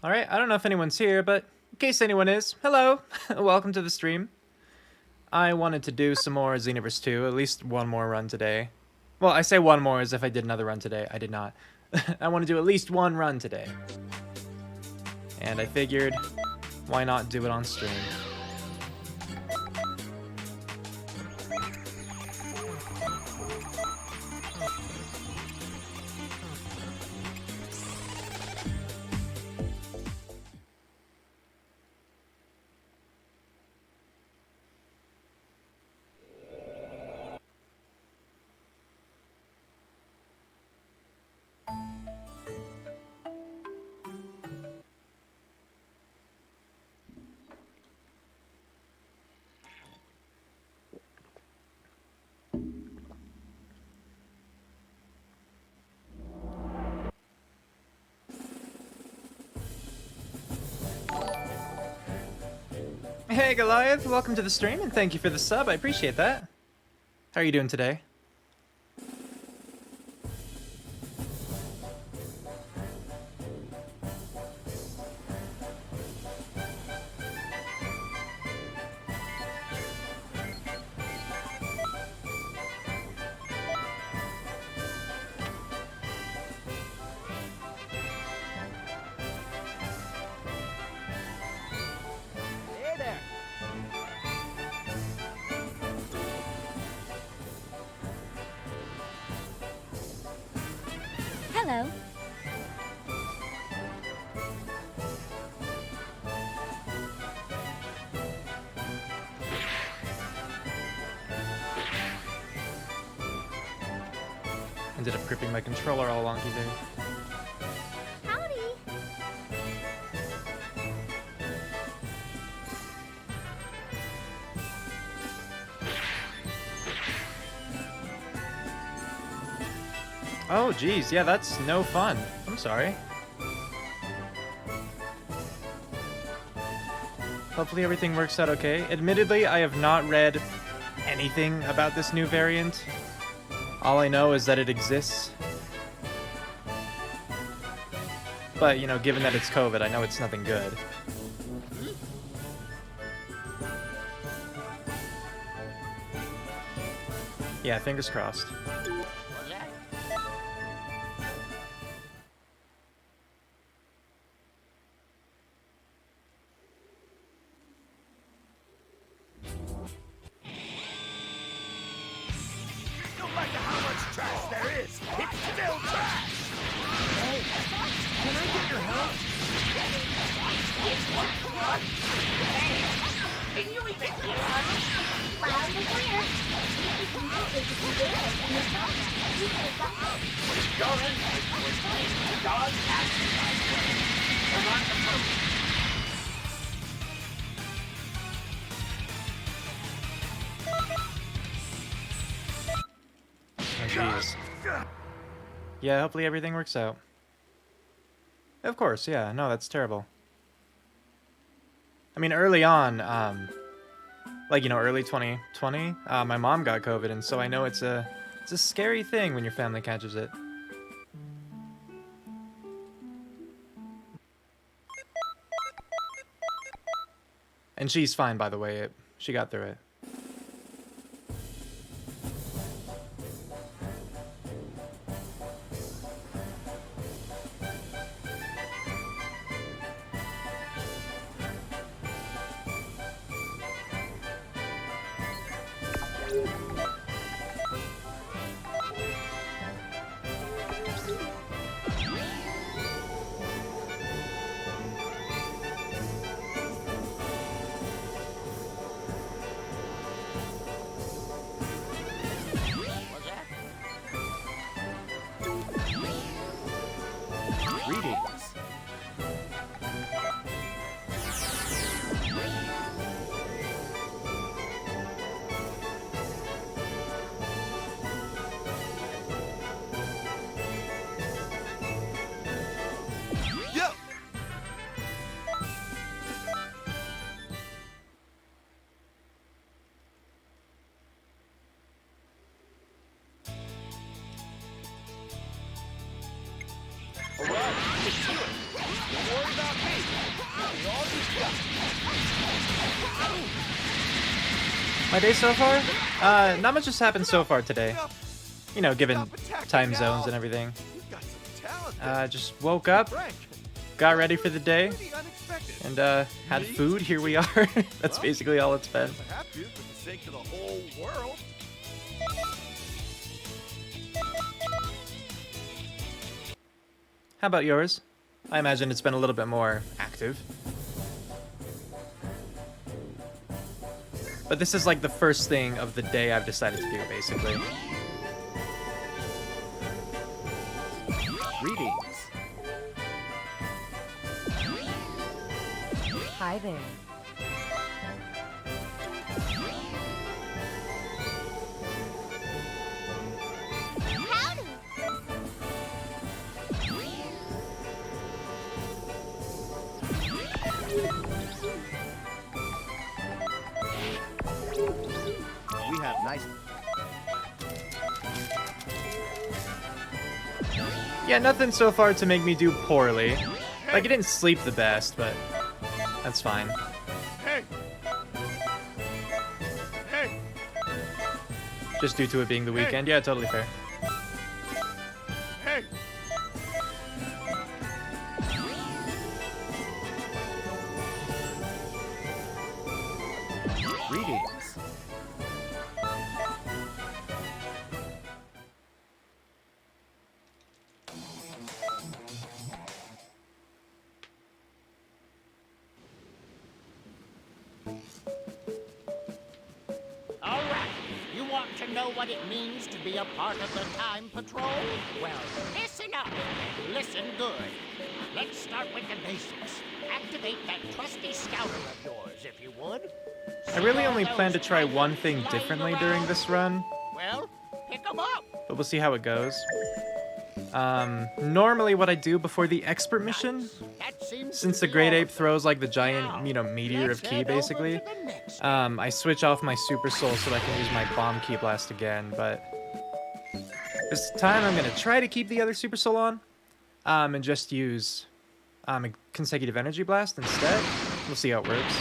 Alright, I don't know if anyone's here, but in case anyone is, hello! Welcome to the stream. I wanted to do some more Xenoverse 2, at least one more run today. Well, I say one more as if I did another run today. I did not. I want to do at least one run today. And I figured, why not do it on stream? Hey Goliath, welcome to the stream and thank you for the sub, I appreciate that. How are you doing today? Hello. Ended up gripping my controller all wonky there. Howdy. Oh geez, yeah, that's no fun. I'm sorry. Hopefully everything works out okay. Admittedly, I have not read anything about this new variant. All I know is that it exists. But, you know, given that it's COVID, I know it's nothing good. Yeah, fingers crossed. No matter how much trash there is, it's still trash! Hey, can I get your help? Can you even hear us? Loud and clear. You're in with Dog action. We're on the move. Oh, jeez. Yeah, hopefully everything works out. Of course, yeah. No, that's terrible. I mean, early on, like, you know, early 2020, my mom got COVID, and so I know it's a scary thing when your family catches it. And she's fine, by the way. She got through it. My day so far? Not much has happened so far today. You know, given time zones and everything. You've got some talent. Just woke up, Frank, got ready for the day, pretty unexpected. and had food. Here we are. That's basically all it's been. I have to for the sake of the whole world. How about yours? I imagine it's been a little bit more active. But this is like the first thing of the day I've decided to do, basically. Greetings. Hi there. Howdy. We have nice. Yeah, nothing so far to make me do poorly. Like, I didn't sleep the best, but that's fine. Hey. Hey. Just due to it being the weekend. Yeah, totally fair. Hey. Greetings. All right. You want to know what it means to be a part of the Time Patrol? Well, listen up and listen good. Let's start with the basics. Activate that trusty scouter of yours, if you would. I really See all only plan to those try items one thing lying differently around? during this run, Well, pick 'em up. but we'll see how it goes. Normally what I do before the expert mission, That seems since to the be Great all Ape of throws like the Now, giant, you know, meteor let's of ki head over basically, to the next I switch off my Super Soul so that I can use my Bomb Ki Blast again, but this time I'm gonna try to keep the other Super Soul on, and just use a consecutive Energy Blast instead. We'll see how it works.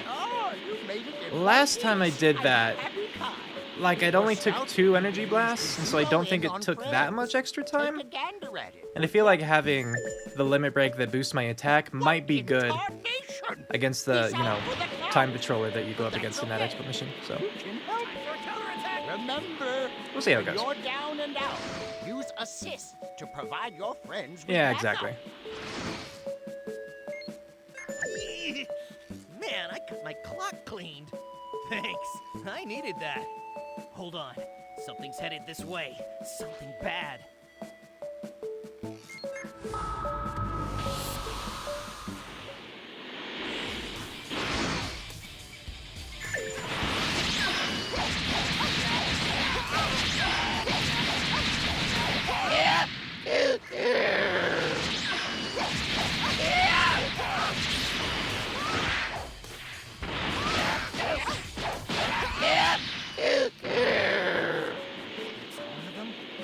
Oh, you made it in Last one time I piece. did I'm that, happy kind. like, I'd only took 2 Energy Blasts, and so I don't think it took that much extra time. Take a gander at it. And I feel like having the limit break that boosts my attack might be good Incarnation. against the, He's you know, out for the count. time patroller that you go up That's against in that okay. expert mission. So Can help for a counterattack. Remember, we'll see how it when goes. you're down and out, use assist to provide your friends with Yeah, backup. exactly. Man, I got my clock cleaned. Thanks. I needed that. Hold on. Something's headed this way. Something bad.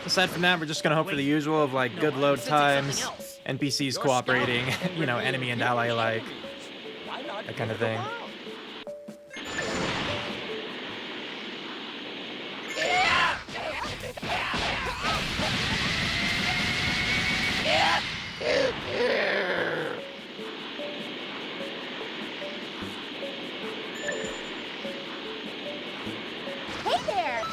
Aside from that, we're just gonna hope for the usual of like good load times, NPCs cooperating, you know, enemy and ally alike, Why not that kind of give it a thing. whirl? Hey there.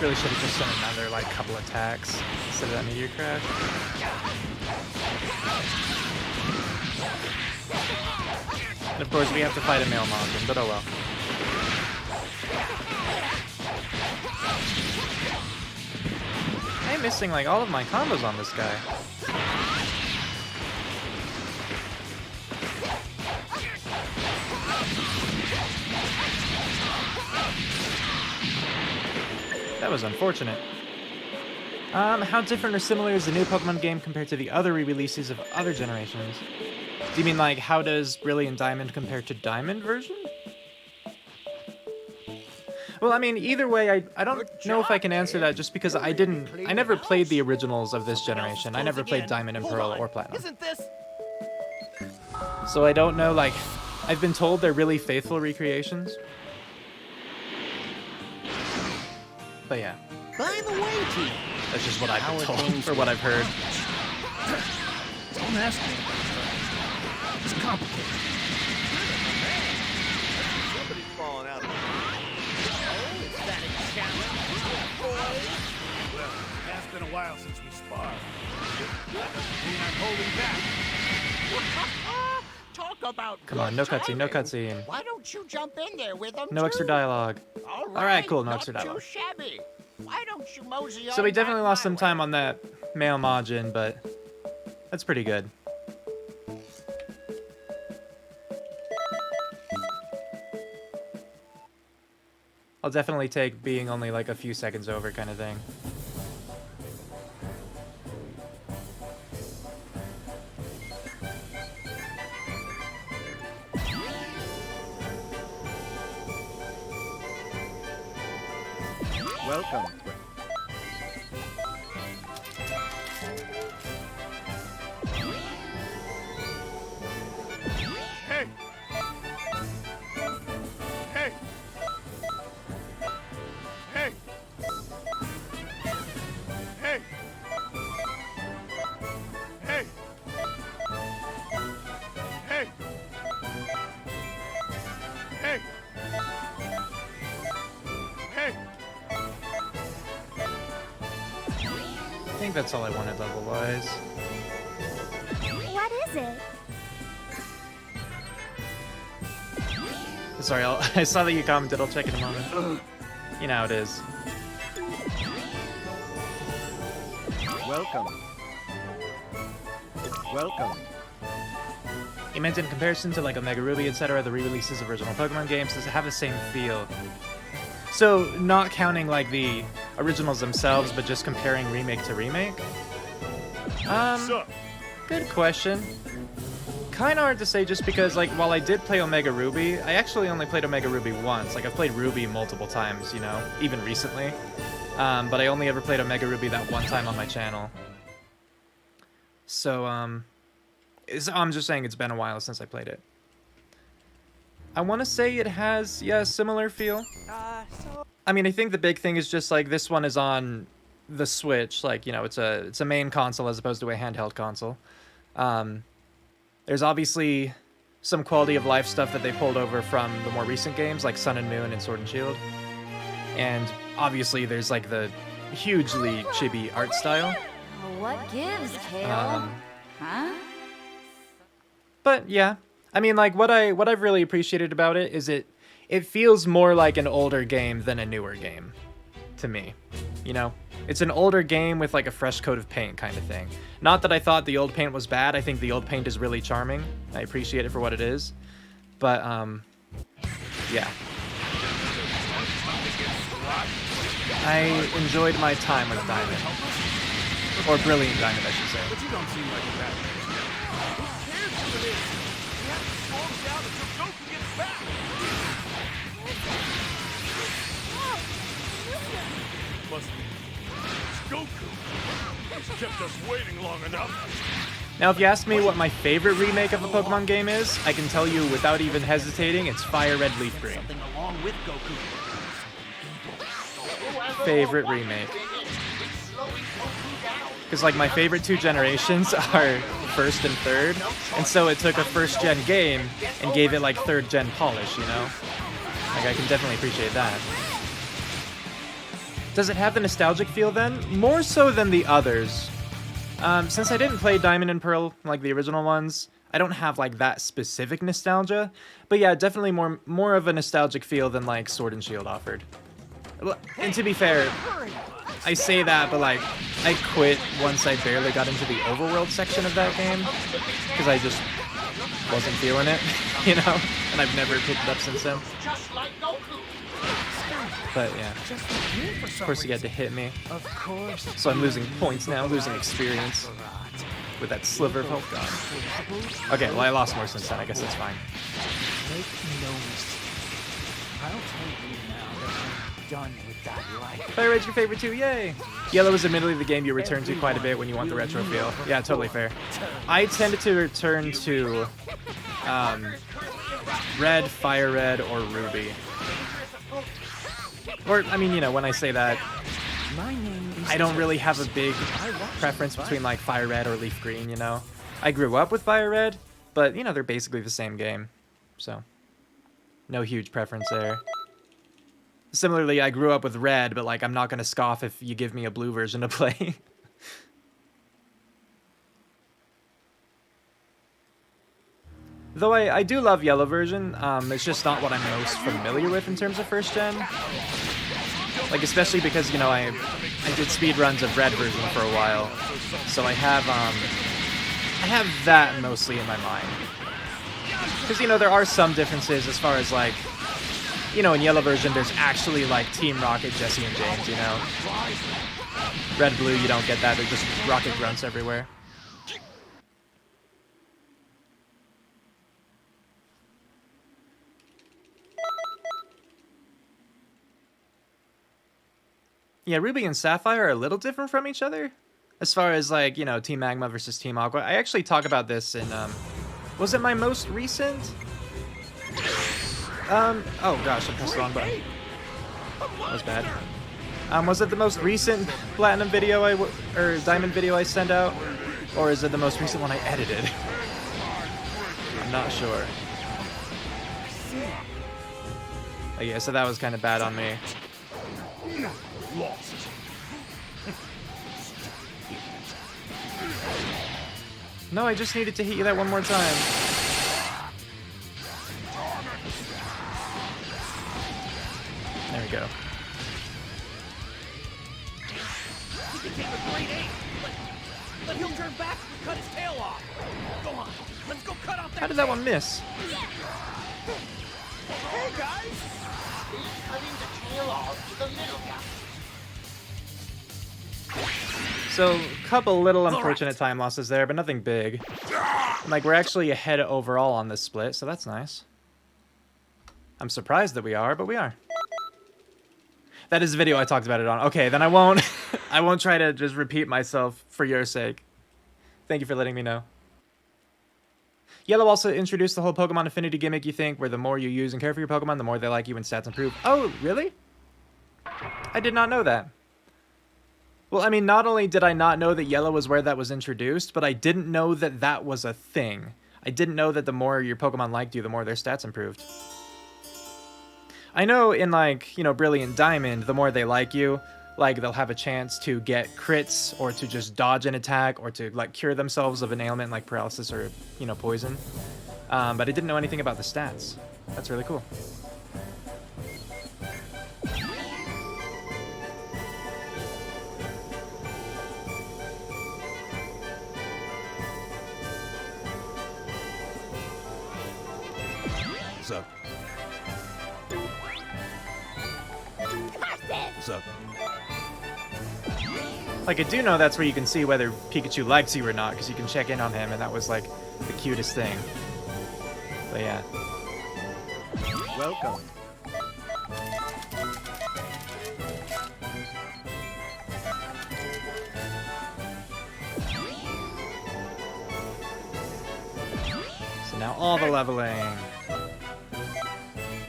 Really should have just done another like couple attacks instead of that meteor crash. And of course we have to fight a male mountain, but oh well. I'm missing like all of my combos on this guy. That was unfortunate. How different or similar is the new Pokemon game compared to the other re-releases of other generations? Do you mean like how does Brilliant Diamond compare to Diamond version? Well, I mean, either way, I don't know if I can answer that just because I never played the originals of this generation. I never played Diamond and Pearl or Platinum. Isn't this? So I don't know, like, I've been told they're really faithful recreations. But yeah, By the way, T. that's just what I've How been are told, things or what I've heard. Don't ask me. It's complicated. Somebody's falling out of the Oh, is that a challenge, boys? Well, it has been a while since we sparred. That doesn't mean I'm holding back. Talk about Come on, no good cutscene, no timing. cutscene. Why don't you jump in there with them? No extra dialogue. All right, cool, no not extra dialogue. Too shabby. Why don't you mosey So on we definitely back lost my some way? time on that male Majin, but that's pretty good. I'll definitely take being only like a few seconds over kind of thing. Welcome. Hey! Hey! Hey! Hey! Hey! Hey! Hey! Hey! I think that's all I wanted level-wise. What is it? Sorry, I saw that you commented. I'll check in a moment. You know how it is. Welcome. Welcome. You meant in comparison to like Omega Ruby, etc., the re-releases of original Pokemon games, does it have the same feel? So, not counting like the originals themselves, but just comparing remake to remake? Sup? Good question. Kind of hard to say just because, like, while I did play Omega Ruby, I actually only played Omega Ruby once. Like, I've played Ruby multiple times, you know, even recently. But I only ever played Omega Ruby that one time on my channel. So, I'm just saying it's been a while since I played it. I want to say it has, yeah, a similar feel. I mean, I think the big thing is just, like, this one is on the Switch. Like, you know, it's a main console as opposed to a handheld console. There's obviously some quality of life stuff that they pulled over from the more recent games, like Sun and Moon and Sword and Shield. And obviously there's, like, the hugely chibi art style. What gives, Kale? Huh? But yeah, I mean, like, what I've really appreciated about it is it feels more like an older game than a newer game to me. You know, it's an older game with like a fresh coat of paint kind of thing. Not that I thought the old paint was bad. I think the old paint is really charming. I appreciate it for what it is. But yeah. I enjoyed my time with Diamond. Or Brilliant Diamond, I should say. But you don't seem like a bad man. Who cares who it is? We have to slow him down until Goku gets back. Must be. It's Goku. He's kept us waiting long enough. Now, if you ask me what my favorite remake of a Pokemon game is, I can tell you without even hesitating, it's Fire Red Leaf Green. Something along with Goku. Favorite remake. Because, like, my favorite two generations are first and third, and so it took a first-gen game and gave it, like, third-gen polish, you know? Like, I can definitely appreciate that. Does it have the nostalgic feel, then? More so than the others. Since I didn't play Diamond and Pearl, like the original ones, I don't have, like, that specific nostalgia. But yeah, definitely more of a nostalgic feel than, like, Sword and Shield offered. And to be fair, I say that, but, like, I quit once I barely got into the overworld section of that game. Because I just wasn't feeling it, you know? And I've never picked it up since then. Just like Goku. But yeah, Just like me for of some course he had to reason. hit me. Of course. So I'm losing points now, losing experience with that sliver of health gone. Okay, well I lost more since then, I guess that's fine. Make no mistake. I'll tell you now that I'm done with that life. Fire Red's your favorite too, yay! Yellow is admittedly the game you return to quite a bit when you want the retro feel. Yeah, totally fair. I tended to return to Red, Fire Red, or Ruby. Or, I mean, you know, when I say that, My name is I don't really have a big preference between like Fire Red or Leaf Green, you know? I grew up with Fire Red, but, you know, they're basically the same game. So, no huge preference there. Similarly, I grew up with Red, but like I'm not gonna scoff if you give me a blue version to play. Though I do love Yellow version, it's just not what I'm most familiar with in terms of first gen. Like especially because, you know, I did speedruns of Red version for a while, so I have that mostly in my mind. Because, you know, there are some differences as far as like, you know, in Yellow version, there's actually, like, Team Rocket, Jesse, and James, you know? Red, Blue, you don't get that. They're just Rocket grunts everywhere. Yeah, Ruby and Sapphire are a little different from each other. As far as, like, you know, Team Magma versus Team Aqua. I actually talk about this in, was it my most recent? Oh gosh, I pressed the wrong button. That was bad. Was it the most recent Platinum video or Diamond video I sent out? Or is it the most recent one I edited? I'm not sure. Oh, yeah, so that was kind of bad on me. Lost. No, I just needed to hit you that one more time. There we go. He became a great ape, but he'll turn back if we cut his tail off. Go on, let's go cut off that How did that one miss? Hey guys! He's cutting the tail off to the little guy. So, a couple little unfortunate time losses there, but nothing big. Like, we're actually ahead overall on this split, so that's nice. I'm surprised that we are, but we are. That is a video I talked about it on. Okay, then I won't I won't try to just repeat myself for your sake. Thank you for letting me know. Yellow also introduced the whole Pokemon affinity gimmick you think, where the more you use and care for your Pokemon, the more they like you and stats improve. Oh, really? I did not know that. Well, I mean, not only did I not know that Yellow was where that was introduced, but I didn't know that that was a thing. I didn't know that the more your Pokemon liked you, the more their stats improved. I know in, like, you know, Brilliant Diamond, the more they like you, like, they'll have a chance to get crits, or to just dodge an attack, or to, like, cure themselves of an ailment like paralysis or, you know, poison. But I didn't know anything about the stats. That's really cool. What's up? What's up? Like, I do know that's where you can see whether Pikachu likes you or not, because you can check in on him, and that was, like, the cutest thing. But yeah. Welcome. So now all the leveling.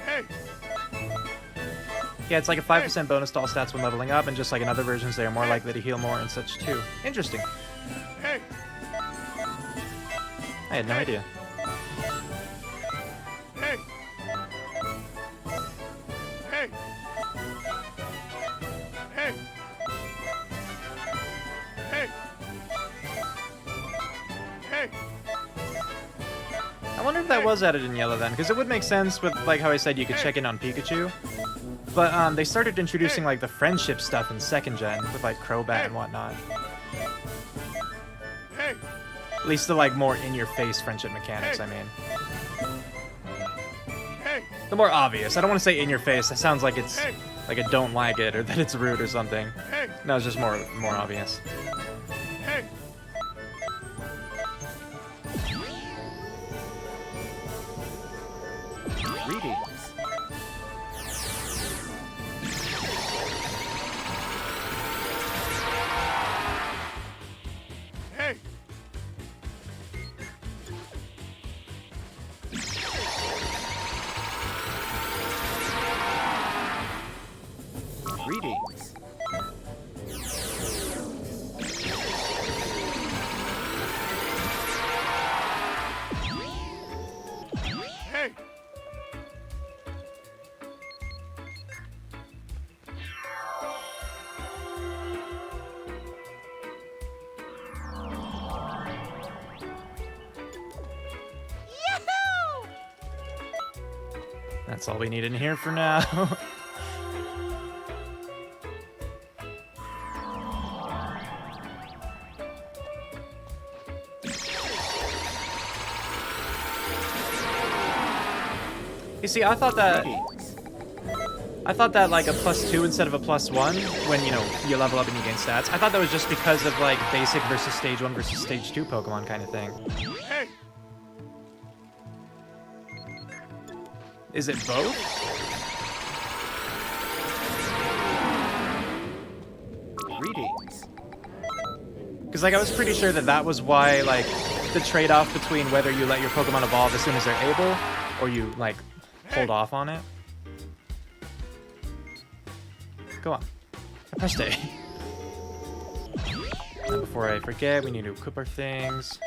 Hey! Yeah, it's like a 5% bonus to all stats when leveling up, and just like in other versions, they are more likely to heal more and such too. Interesting. Hey! I had no idea. Hey! Hey! Hey! Hey! Hey! I wonder if that was added in Yellow then, because it would make sense with like how I said you could check in on Pikachu. But they started introducing like the friendship stuff in second gen with like Crobat and whatnot. Hey! At least the like more in-your-face friendship mechanics, I mean. Hey! The more obvious. I don't want to say in your face. That sounds like it's like a don't like it or that it's rude or something. No, it's just more obvious. Hey! Greetings. Hey! Greetings. Hey! Yahoo! That's all we need in here for now. You see, I thought that like a +2 instead of a +1 when, you know, you level up and you gain stats. I thought that was just because of like basic versus stage 1 versus stage 2 Pokemon kind of thing. Hey! Is it both? Greetings. Because like I was pretty sure that was why like the trade-off between whether you let your Pokemon evolve as soon as they're able or you like hold off on it. Go on. I pressed A. And before I forget, we need to equip our things.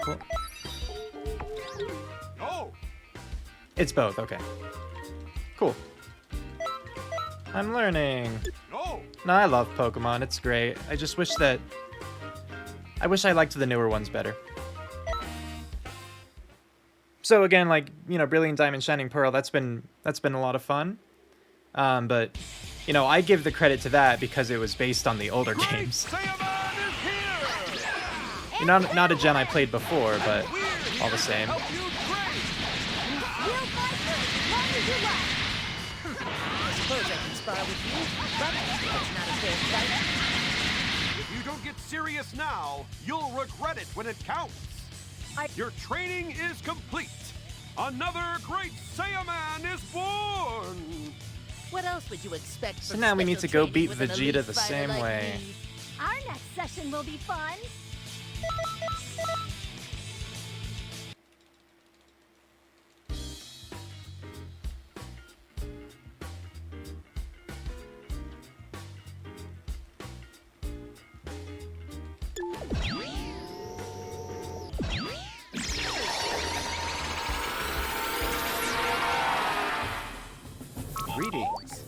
Cool. No! It's both, okay. Cool. I'm learning. No! No, I love Pokemon. It's great. I just wish that... I wish I liked the newer ones better. So again, like, you know, Brilliant Diamond, Shining Pearl, that's been a lot of fun. But, you know, I give the credit to that because it was based on the older games. Saiyaman is here! You know, not a gen I played before, but all the same. Help you train! We'll fight for as long as you like. I suppose I can spar with you, but it's not a fair fight. If you don't get serious now, you'll regret it when it counts. Your training is complete. Another great Saiyaman is born. What else would you expect So from now we need to special go training beat with an Vegeta elite the fighter same like way. me? Our next session will be fun. Greetings.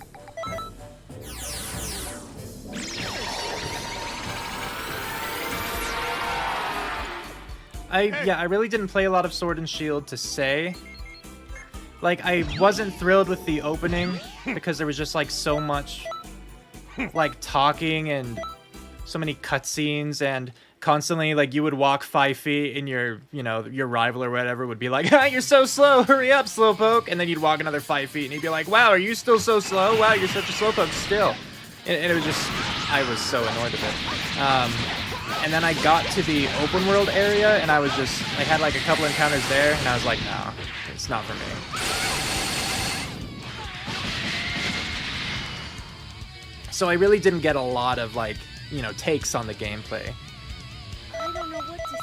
I really didn't play a lot of Sword and Shield to say. Like, I wasn't thrilled with the opening because there was just like so much like talking and so many cutscenes and constantly like you would walk 5 feet and your, you know, your rival or whatever would be like, ah, you're so slow, hurry up, Slowpoke. And then you'd walk another 5 feet and he'd be like, wow, are you still so slow? Wow, you're such a Slowpoke still. And it was just, I was so annoyed with it. And then I got to the open world area and I was just, I had like a couple encounters there and I was like, no, it's not for me. So I really didn't get a lot of like, you know, takes on the gameplay. I don't know what to...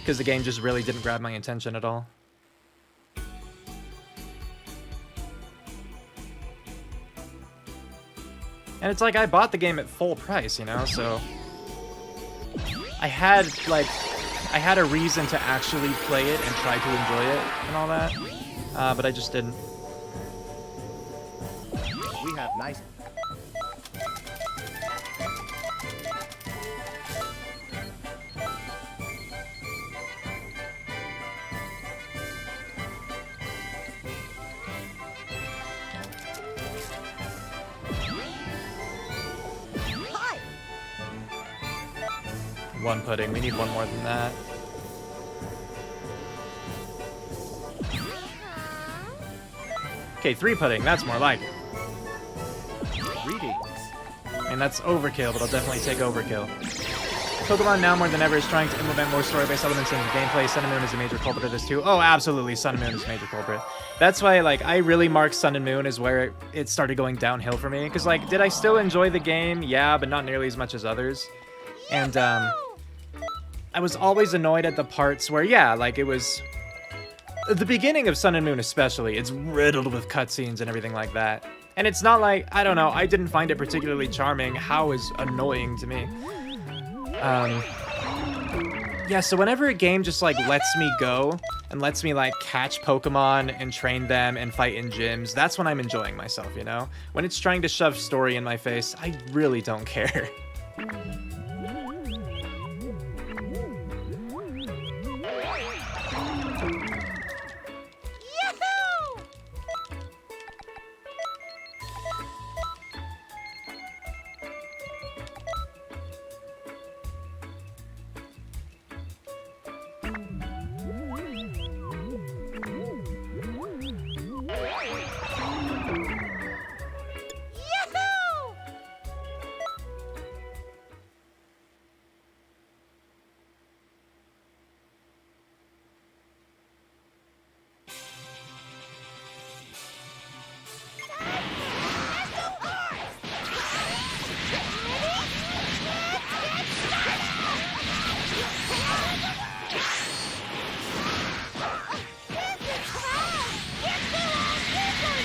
Because the game just really didn't grab my attention at all. And it's like I bought the game at full price, you know, so I had a reason to actually play it and try to enjoy it and all that, but I just didn't. We have nice. one pudding. We need one more than that. Okay, 3 pudding. That's more like it. Greetings. And that's overkill, but I'll definitely take overkill. Pokemon now more than ever is trying to implement more story-based elements into gameplay. Sun and Moon is a major culprit of this too. Oh, absolutely, Sun and Moon is a major culprit. That's why, like, I really mark Sun and Moon as where it started going downhill for me. Because, like, did I still enjoy the game? Yeah, but not nearly as much as others. And, I was always annoyed at the parts where, yeah, like, it was... The beginning of Sun and Moon especially, it's riddled with cutscenes and everything like that. And it's not like, I don't know, I didn't find it particularly charming. How is annoying to me. Yeah, so whenever a game just, like, lets me go and lets me, like, catch Pokemon and train them and fight in gyms, that's when I'm enjoying myself, you know? When it's trying to shove story in my face, I really don't care.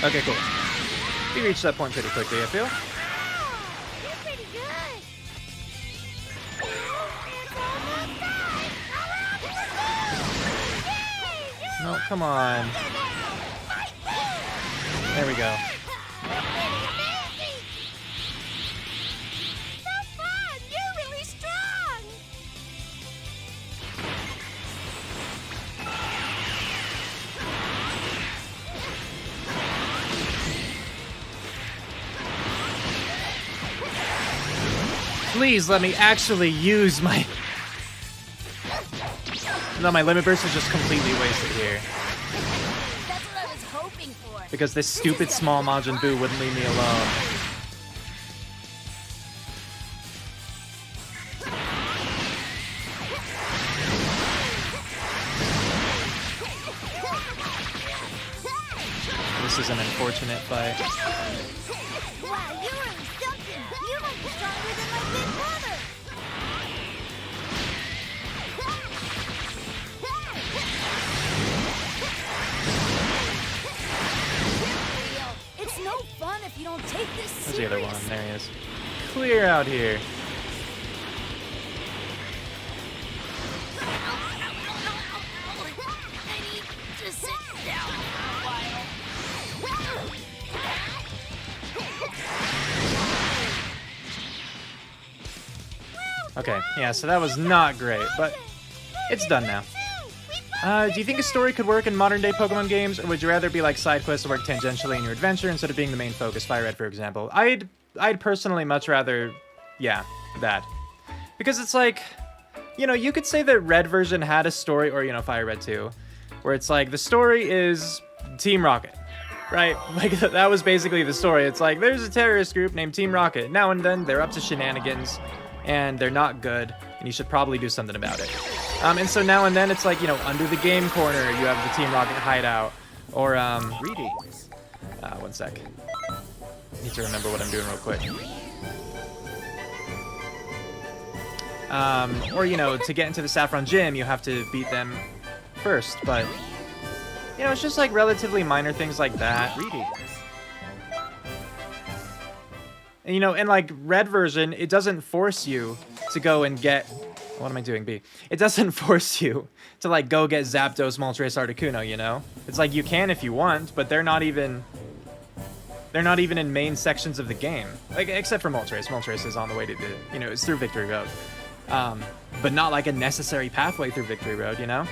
Okay, cool. We reached that point pretty quickly, I feel. You're pretty good. No, come on. There we go. So fun! You're really strong! Please let me actually use my... No, my Limit Burst is just completely wasted here. That's what I was hoping for. Because this stupid small Majin Buu wouldn't leave me alone. This is an unfortunate fight. Wow, you're really something. You might be stronger than my big brother. It's no fun if you don't take this Where's the other one? seriously. There he is. Clear out here. I need to sit down for a while. Okay, yeah, so that was not great, but it's done now. Do you think a story could work in modern-day Pokemon games, or would you rather be like side quests that work tangentially in your adventure instead of being the main focus? Fire Red, for example. I'd personally much rather, yeah, that. Because it's like, you know, you could say that Red version had a story, or, you know, Fire Red 2, where it's like, the story is Team Rocket, right? Like, that was basically the story. It's like, there's a terrorist group named Team Rocket. Now and then, they're up to shenanigans, and they're not good, and you should probably do something about it. And so now and then, it's like, you know, under the game corner, you have the Team Rocket hideout, or, Greetings. one sec. Need to remember what I'm doing real quick. Or, you know, to get into the Saffron Gym, you have to beat them first, but, you know, it's just, like, relatively minor things like that. Greetings. And, you know, in, like, Red version, it doesn't force you to go and get... What am I doing, B? It doesn't force you to, like, go get Zapdos, Moltres, Articuno, you know? It's like, you can if you want, but they're not even in main sections of the game. Like, except for Moltres. Moltres is on the way to the... You know, it's through Victory Road. But not, like, a necessary pathway through Victory Road, you know?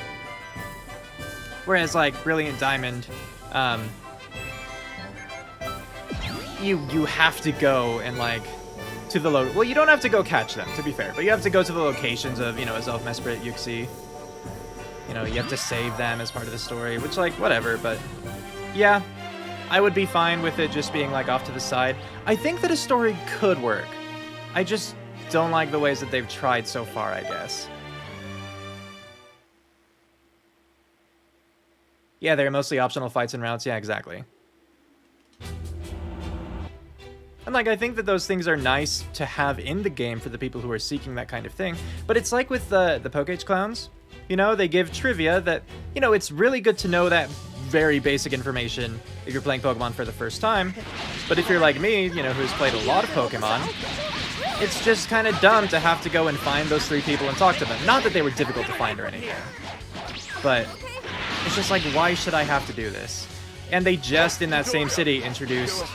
Whereas, like, Brilliant Diamond, you have to go and, like, to the well, you don't have to go catch them, to be fair, but you have to go to the locations of, you know, Azelf, Mesprit, Yuxi. You know, you have to save them as part of the story, which, like, whatever, but yeah, I would be fine with it just being, like, off to the side. I think that a story could work. I just don't like the ways that they've tried so far, I guess. Yeah, they're mostly optional fights and routes. Yeah, exactly. And, like, I think that those things are nice to have in the game for the people who are seeking that kind of thing. But it's like with the Poke clowns. You know, they give trivia that, you know, it's really good to know that very basic information if you're playing Pokemon for the first time. But if you're like me, you know, who's played a lot of Pokemon, it's just kind of dumb to have to go and find those 3 people and talk to them. Not that they were difficult to find or anything, but it's just like, why should I have to do this? And they just, in that same city, introduced,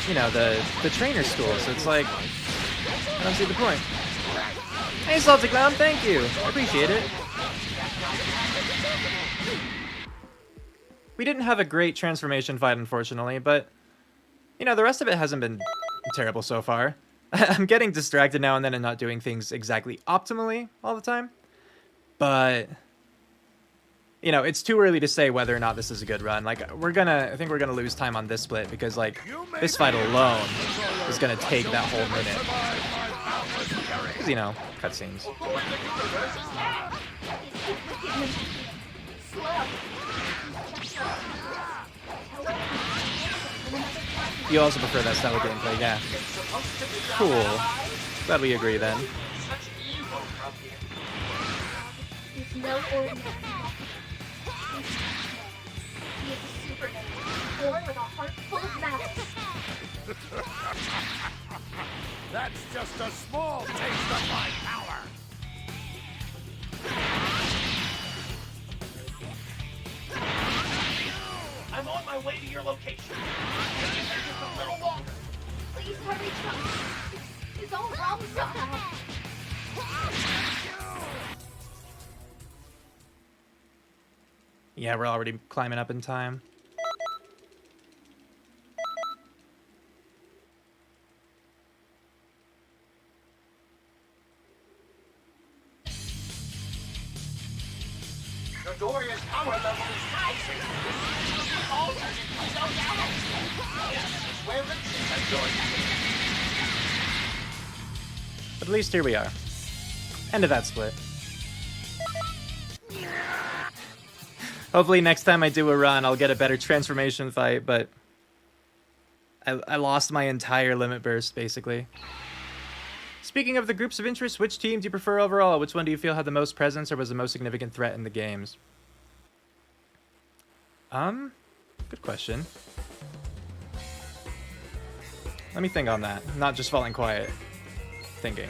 you know, the trainer school, so it's like, I don't see the point. Hey, Salty Clown, thank you. I appreciate it. We didn't have a great transformation fight, unfortunately, but, you know, the rest of it hasn't been terrible so far. I'm getting distracted now and then and not doing things exactly optimally all the time, but, you know, it's too early to say whether or not this is a good run. Like, I think we're gonna lose time on this split because, like, this fight alone is gonna take that whole minute. Because, you know, cutscenes. You also prefer that style of gameplay, yeah. Cool. Glad we agree then. He's no ordinary. He is a superman, born with a heart full of malice. That's just a small taste of my power. I'm on my way to your location. Just a little longer. Please hurry, Trunks. It's all wrong somehow. Yeah, we're already climbing up in time. Doria's power level is rising. All units go down. This is where it's But at least here we are. End of that split. Hopefully next time I do a run, I'll get a better transformation fight, but I lost my entire limit burst, basically. Speaking of the groups of interest, which team do you prefer overall? Which one do you feel had the most presence or was the most significant threat in the games? Good question. Let me think on that. Not just falling quiet. Thinking.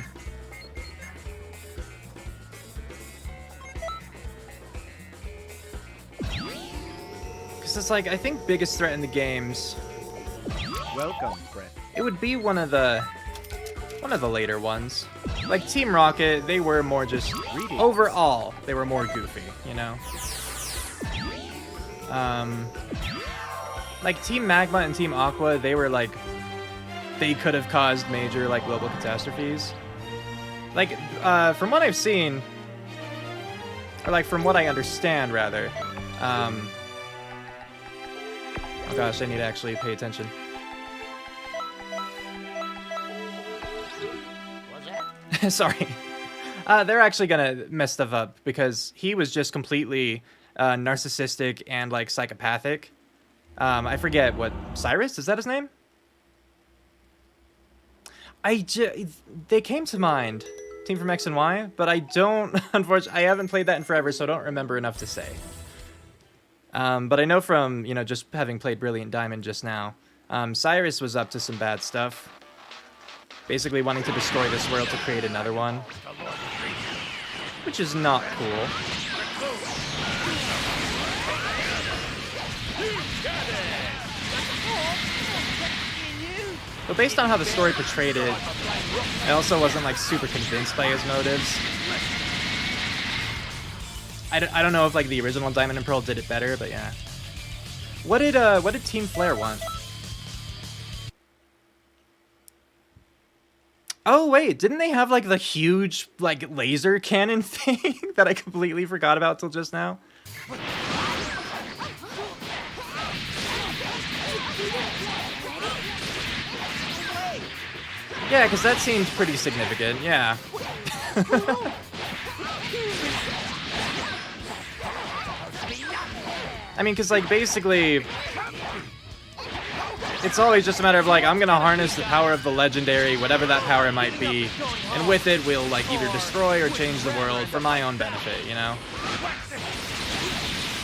Because it's like, I think biggest threat in the games... Welcome, Brett. It would be one of the later ones. Like Team Rocket, they were more just overall, they were more goofy, you know. Like Team Magma and Team Aqua, they were like, they could have caused major like global catastrophes. Like from what I've seen, or like from what I understand rather. Oh gosh, I need to actually pay attention. Sorry. They're actually gonna mess stuff up because he was just completely narcissistic and like psychopathic. I forget what, Cyrus? Is that his name? They came to mind, Team from X and Y, but I don't, unfortunately, I haven't played that in forever, so I don't remember enough to say. But I know from, you know, just having played Brilliant Diamond just now, Cyrus was up to some bad stuff. Basically wanting to destroy this world to create another one. Which is not cool. But based on how the story portrayed it, I also wasn't like super convinced by his motives. I don't know if like the original Diamond and Pearl did it better, but yeah. What did Team Flare want? Oh wait, didn't they have like the huge like laser cannon thing that I completely forgot about till just now? Yeah, because that seemed pretty significant, yeah. I mean, because, like, basically, it's always just a matter of, like, I'm gonna harness the power of the legendary, whatever that power might be, and with it, we'll, like, either destroy or change the world for my own benefit, you know?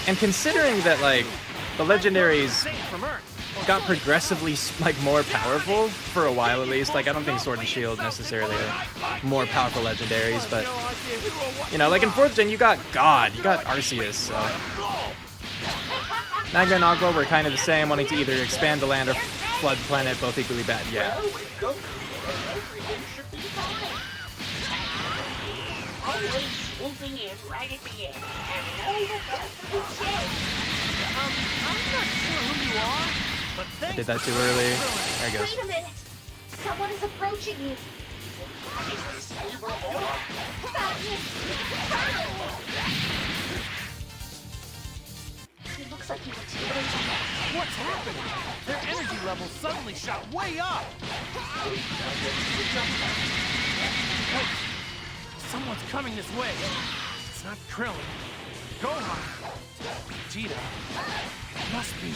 And considering that, like, the legendaries got progressively, like, more powerful for a while at least. Like, I don't think Sword and Shield necessarily are more powerful legendaries, but, you know, like in 4th gen, you got God, you got Arceus, so. Magma and Aqua were kind of the same, wanting to either expand the land or flood the planet, both equally bad, yeah. I did that too early. There he goes. Wait a minute! Someone is approaching you. He looks like he was healing. What's happening? Their energy levels suddenly shot way up. Wait, someone's coming this way. It's not Krillin. Gohan. Vegeta. It must be.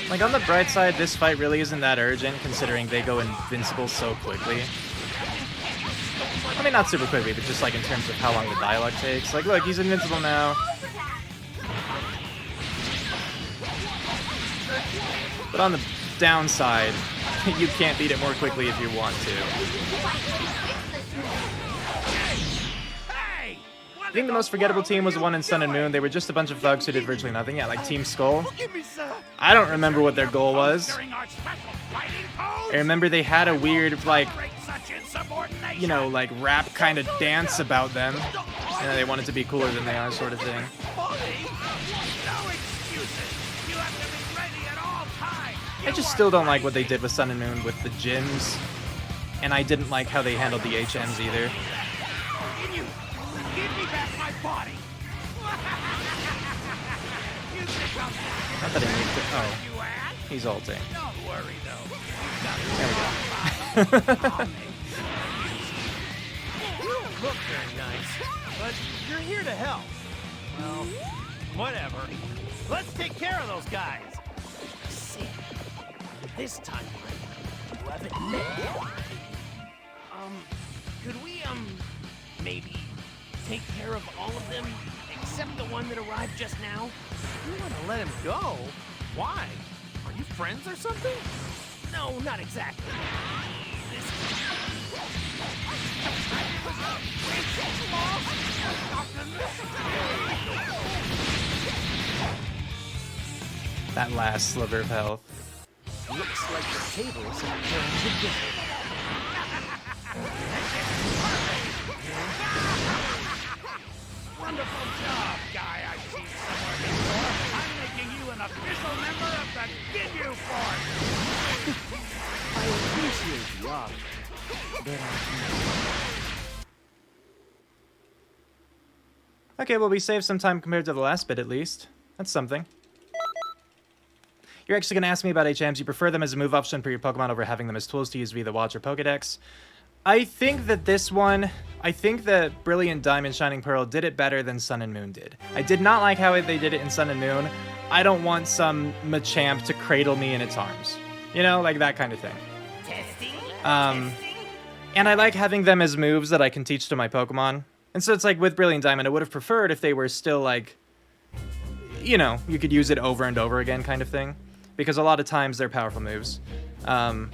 Like, on the bright side, this fight really isn't that urgent, considering they go invincible so quickly. I mean, not super quickly, but just, like, in terms of how long the dialogue takes. Like, look, he's invincible now. But on the downside, you can't beat it more quickly if you want to. I think the most forgettable team was the one in Sun and Moon. They were just a bunch of thugs who did virtually nothing. Yeah, like Team Skull. I don't remember what their goal was. I remember they had a weird, like, you know, like rap kind of dance about them. And they wanted to be cooler than they are, sort of thing. I just still don't like what they did with Sun and Moon with the gyms. And I didn't like how they handled the HMs either. Not that I need to. Oh. He's ulting. Don't worry, though. There we go. You don't look very nice, but you're here to help. Well, whatever. Let's take care of those guys. See, this time you have it made. Could we, maybe take care of all of them except the one that arrived just now? You want to let him go? Why? Are you friends or something? No, not exactly. That last sliver of health. Looks like the tables are going to differ. Wonderful job, guy I've seen somewhere before. I'm making you an official member of the Ginyu Force. I appreciate the offer, but Okay, well, we saved some time compared to the last bit, at least. That's something. You're actually going to ask me about HMs. You prefer them as a move option for your Pokemon over having them as tools to use via the Watch or Pokedex. I think that this one, I think that Brilliant Diamond Shining Pearl did it better than Sun and Moon did. I did not like how they did it in Sun and Moon. I don't want some Machamp to cradle me in its arms. You know, like that kind of thing. And I like having them as moves that I can teach to my Pokemon. And so it's like with Brilliant Diamond, I would have preferred if they were still like, you know, you could use it over and over again kind of thing. Because a lot of times they're powerful moves. And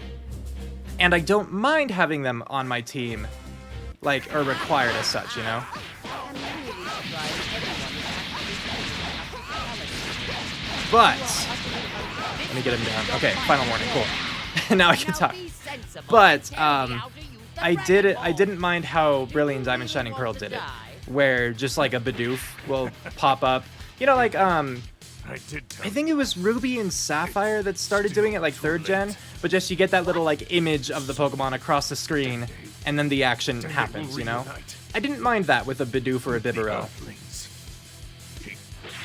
I don't mind having them on my team, like, or required as such, you know? I'm really surprised everyone is actually But let me get him down. Okay, final warning. Cool. Now I can talk. But I didn't mind how Brilliant Diamond Shining Pearl did it, where just like a Bidoof will pop up. You know, like I think it was Ruby and Sapphire that started doing it, like 3rd gen, but just you get that little like image of the Pokemon across the screen, and then the action happens, you know? I didn't mind that with a Bidoof or a Bibarel.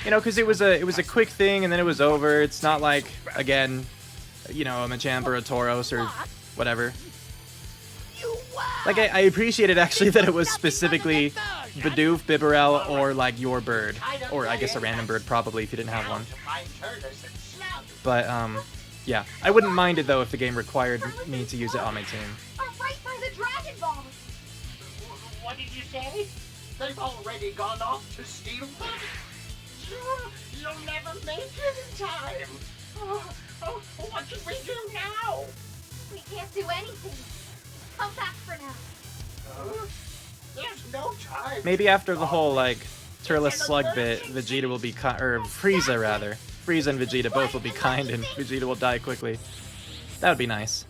You know, because it was a quick thing, and then it was over. It's not like, again, you know, a Machamp or a Tauros or whatever. Like, I appreciated actually that it was specifically Bidoof, Bibarel, or like your bird. Or I guess a random bird probably if you didn't have one. But, yeah. I wouldn't mind it though if the game required me to use it on my team. Right by the Dragon Ball. What did you say? They've already gone off to steal them? You'll never make it in time. What should we do now? We can't do anything. Come back for now. There's no time. Maybe after the whole, like, Turles Slug bit, Vegeta will be or Frieza, rather. Frieza and Vegeta both will be kind, and Vegeta will die quickly. That would be nice.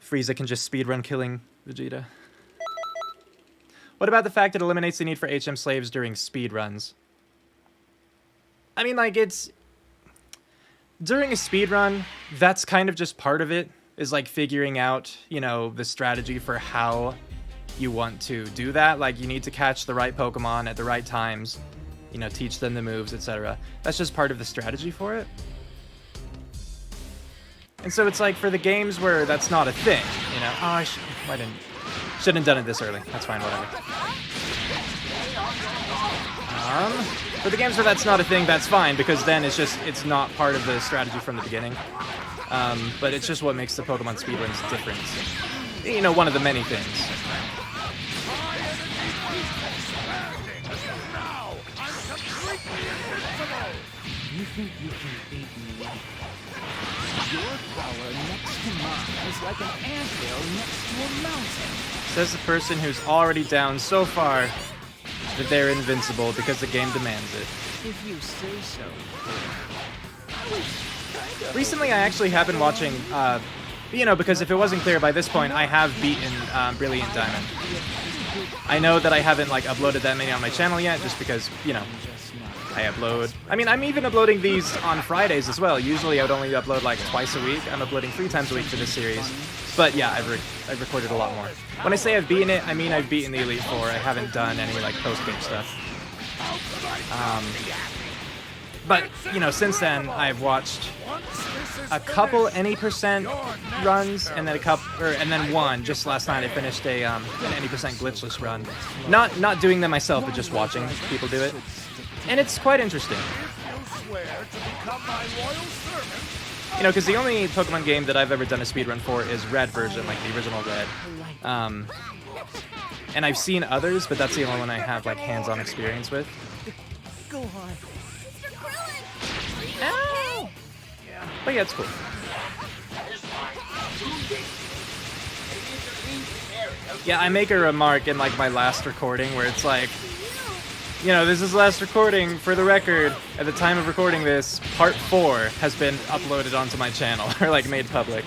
Frieza can just speedrun killing Vegeta. What about the fact it eliminates the need for HM slaves during speedruns? I mean, like, it's... During a speedrun, that's kind of just part of it, is, like, figuring out, you know, the strategy for how you want to do that. Like, you need to catch the right Pokemon at the right times, you know, teach them the moves, etc. That's just part of the strategy for it. And so it's like, for the games where that's not a thing, you know... Oh, shouldn't have done it this early. That's fine, whatever. For the games where that's not a thing, that's fine, because then it's not part of the strategy from the beginning. But it's just what makes the Pokemon speedruns different. You know, one of the many things. You think you can beat me? Your power next to mine is like an anthill next to a mountain. Says the person who's already down so far that they're invincible because the game demands it. If you say so. Recently, I actually have been watching, you know, because if it wasn't clear by this point, I have beaten Brilliant Diamond. I know that I haven't, like, uploaded that many on my channel yet, just because, you know, I upload. I mean, I'm even uploading these on Fridays as well. Usually I would only upload like twice a week. I'm uploading 3 times a week for this series. But yeah, I've recorded a lot more. When I say I've beaten it, I mean I've beaten the Elite Four. I haven't done any like post-game stuff. But, you know, since then, I've watched a couple any percent runs, and then and then one. Just last night, I finished an any percent glitchless run. Not doing them myself, but just watching people do it. And it's quite interesting. You know, because the only Pokemon game that I've ever done a speedrun for is Red version, like the original Red. And I've seen others, but that's the only one I have like hands-on experience with. Go on. Ow! But yeah, it's cool. Yeah, I make a remark in like my last recording where it's like, you know, this is the last recording. For the record, at the time of recording this, part 4 has been uploaded onto my channel, or like made public.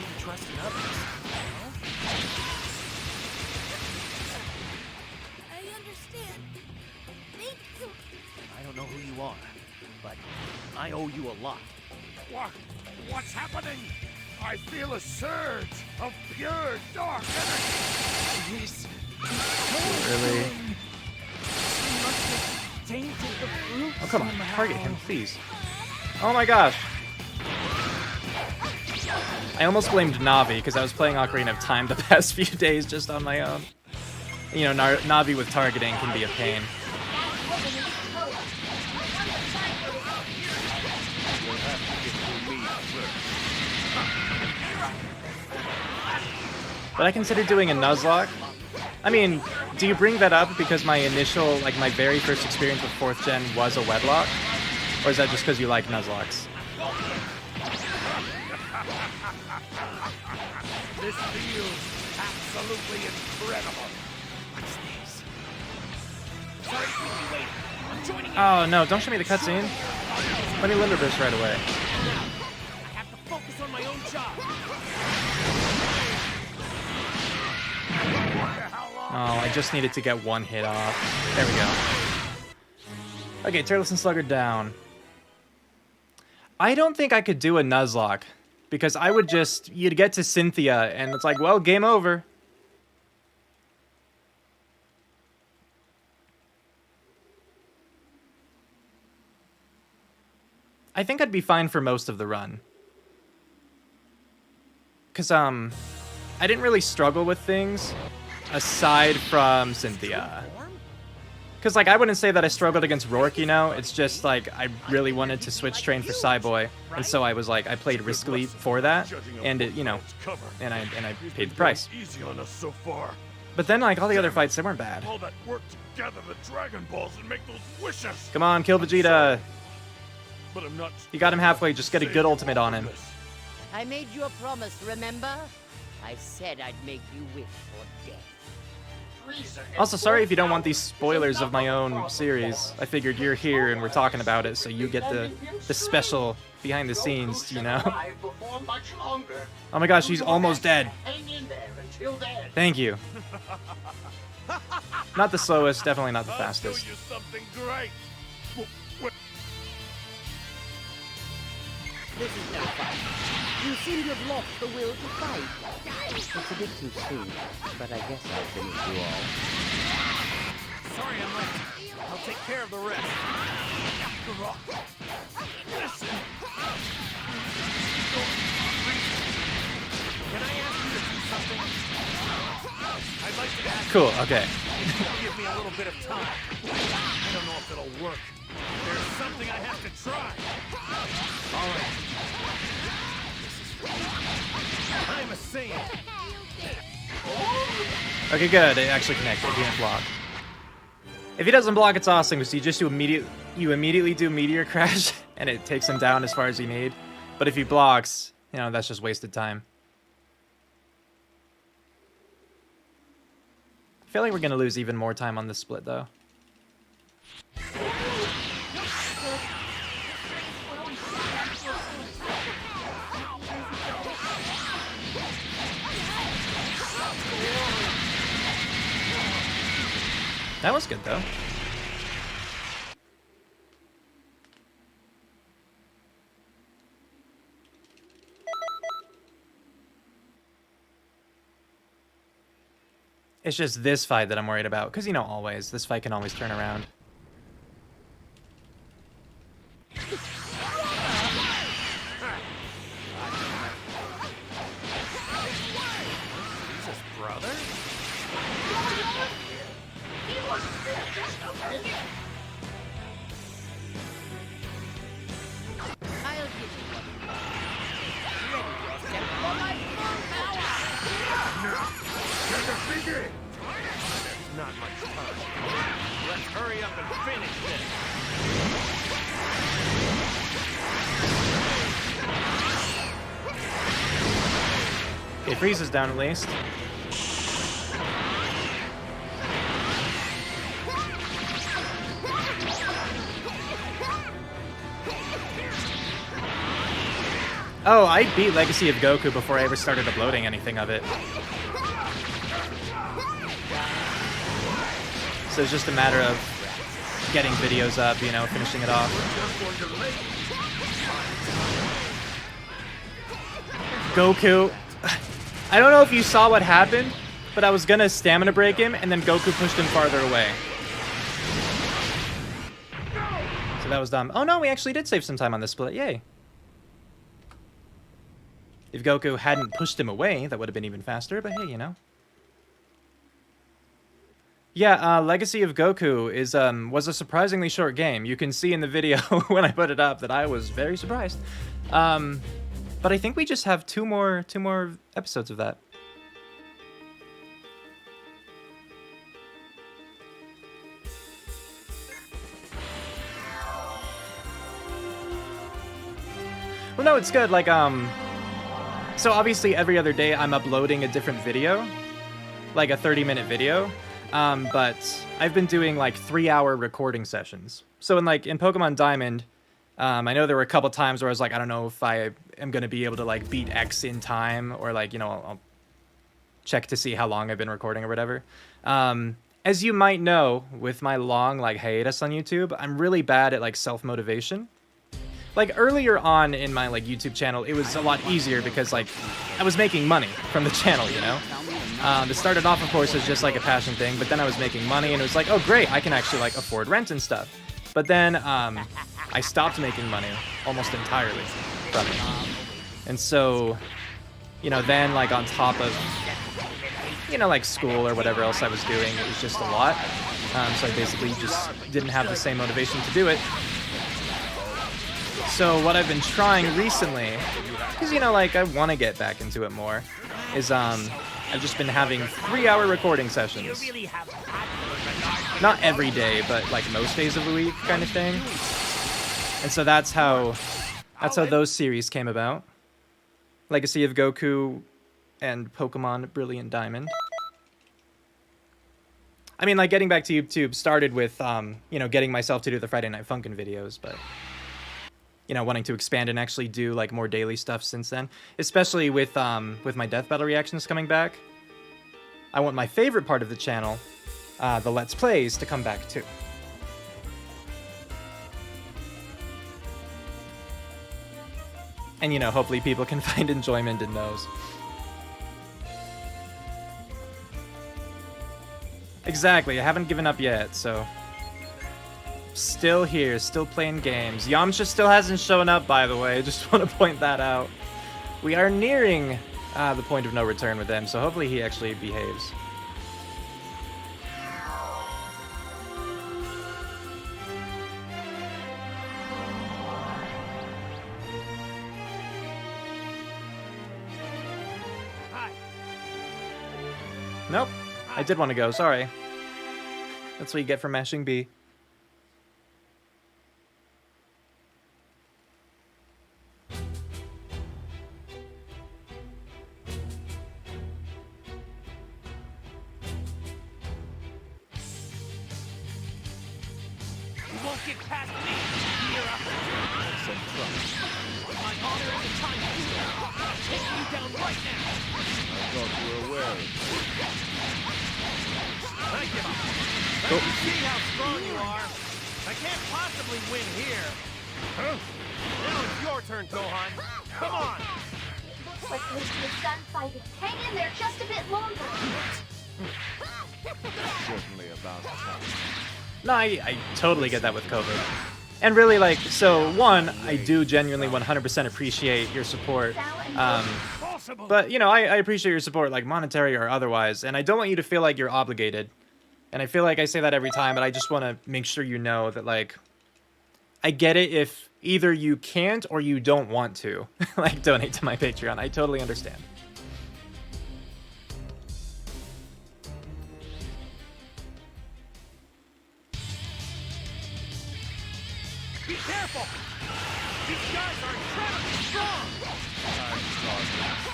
I understand. Thank you. I don't know who you are, but I owe you a lot. What's happening? I feel a surge of pure dark energy. This Really? must have tainted the fruit. Oh, come on. somehow. Target him, please. Oh my gosh. I almost blamed Navi, because I was playing Ocarina of Time the past few days just on my own. You know, Navi with targeting can be a pain. But I considered doing a Nuzlocke. I mean, do you bring that up because my initial, like my very first experience with 4th gen was a wedlock? Or is that just because you like Nuzlocks? This feels absolutely incredible. What's this? Oh no, don't show me the cutscene. Let me limber burst right away. I have to focus on my own job. Oh, I just needed to get one hit off. There we go. Okay, Turles and Sluggard down. I don't think I could do a Nuzlocke, because I would just... You'd get to Cynthia, and it's like, well, game over. I think I'd be fine for most of the run. Because, I didn't really struggle with things aside from Cynthia. Because, like, I wouldn't say that I struggled against Rourke, you know? It's just, like, I really wanted to switch train for Cyboy. And so I was, like, I played riskily for that. And, it, you know, and I paid the price. Easy on us so far. But then, like, all the other fights, they weren't bad. All that work to gather the Dragon Balls and make those wishes. Come on, kill Vegeta. But I'm not. You got him halfway, just get a good ultimate on him. I made you a promise, remember? I said I'd make you wish for death. Also, sorry if you don't want these spoilers of my own series. I figured you're here and we're talking about it, so you get the special behind the scenes, you know? Oh my gosh, he's almost dead. Thank you. Not the slowest, definitely not the fastest. I'll show you something great. This is no fight. You seem to have lost the will to fight. It's a bit too soon, but I guess I'll finish you all. Sorry I'm late. I'll take care of the rest. Listen. Can I ask you to do something? I'd like to ask Cool, okay. you to give me a little bit of time. I don't know if it'll work. There's something I have to try. All right. I'm a Saiyan. Okay, good. It actually connected. He didn't block. If he doesn't block, it's awesome because you immediately do Meteor Crash and it takes him down as far as you need. But if he blocks, you know, that's just wasted time. I feel like we're gonna lose even more time on this split, though. That was good, though. It's just this fight that I'm worried about, because, you know, always. This fight can always turn around. Jesus, brother. I'll give you one. Ready yourself for my full power! Begin. There's not much time. Let's hurry up and finish this. Okay, Freeze is down at least. Oh, I beat Legacy of Goku before I ever started uploading anything of it. So it's just a matter of getting videos up, you know, finishing it off. Goku. I don't know if you saw what happened, but I was gonna stamina break him, and then Goku pushed him farther away. So that was dumb. Oh no, we actually did save some time on this split. Yay. If Goku hadn't pushed him away, that would have been even faster, but hey, you know. Yeah, Legacy of Goku is was a surprisingly short game. You can see in the video when I put it up that I was very surprised. But I think we just have two more episodes of that. Well, no, it's good. Like, so obviously every other day I'm uploading a different video, like a 30-minute video. But I've been doing like 3-hour recording sessions. So in Pokemon Diamond, I know there were a couple times where I was like, I don't know if I am going to be able to like beat X in time, or like, you know, I'll check to see how long I've been recording or whatever. As you might know, with my long like hiatus on YouTube, I'm really bad at like self-motivation. Like earlier on in my like YouTube channel, it was a lot easier because like I was making money from the channel, you know? It started off, of course, as just like a passion thing, but then I was making money and it was like, oh great, I can actually like afford rent and stuff. But then I stopped making money almost entirely from it. And so, you know, then like on top of, you know, like school or whatever else I was doing, it was just a lot. So I basically just didn't have the same motivation to do it. So what I've been trying recently, because, you know, like I want to get back into it more, is I've just been having 3-hour recording sessions. Not every day, but like most days of the week kind of thing. And so that's how those series came about. Legacy of Goku and Pokemon Brilliant Diamond. I mean, like getting back to YouTube started with, you know, getting myself to do the Friday Night Funkin' videos, but, you know, wanting to expand and actually do like more daily stuff since then, especially with my Death Battle reactions coming back. I want my favorite part of the channel, the Let's Plays, to come back too. And, you know, hopefully people can find enjoyment in those. Exactly, I haven't given up yet, so... Still here, still playing games. Yamcha still hasn't shown up, by the way. Just want to point that out. We are nearing the point of no return with him, so hopefully he actually behaves. Nope. I did want to go, sorry. That's what you get for mashing B. You won't get past me, year after year. Some trust. My honor and the time to do it. I'm taking you down right now. I thought you were aware of it. I give up. Let me see how strong you are. I can't possibly win here. Huh? Now it's your turn, Gohan. Come on. Looks like Lucy is done fighting. Hang in there just a bit longer. Certainly about time. No, I totally get that with COVID. And really, like, so, one, I do genuinely 100% appreciate your support. But, you know, I appreciate your support, like, monetary or otherwise, and I don't want you to feel like you're obligated. And I feel like I say that every time, but I just want to make sure you know that, like, I get it if either you can't or you don't want to, like, donate to my Patreon. I totally understand. Be careful! These guys are incredibly strong! I'm sorry.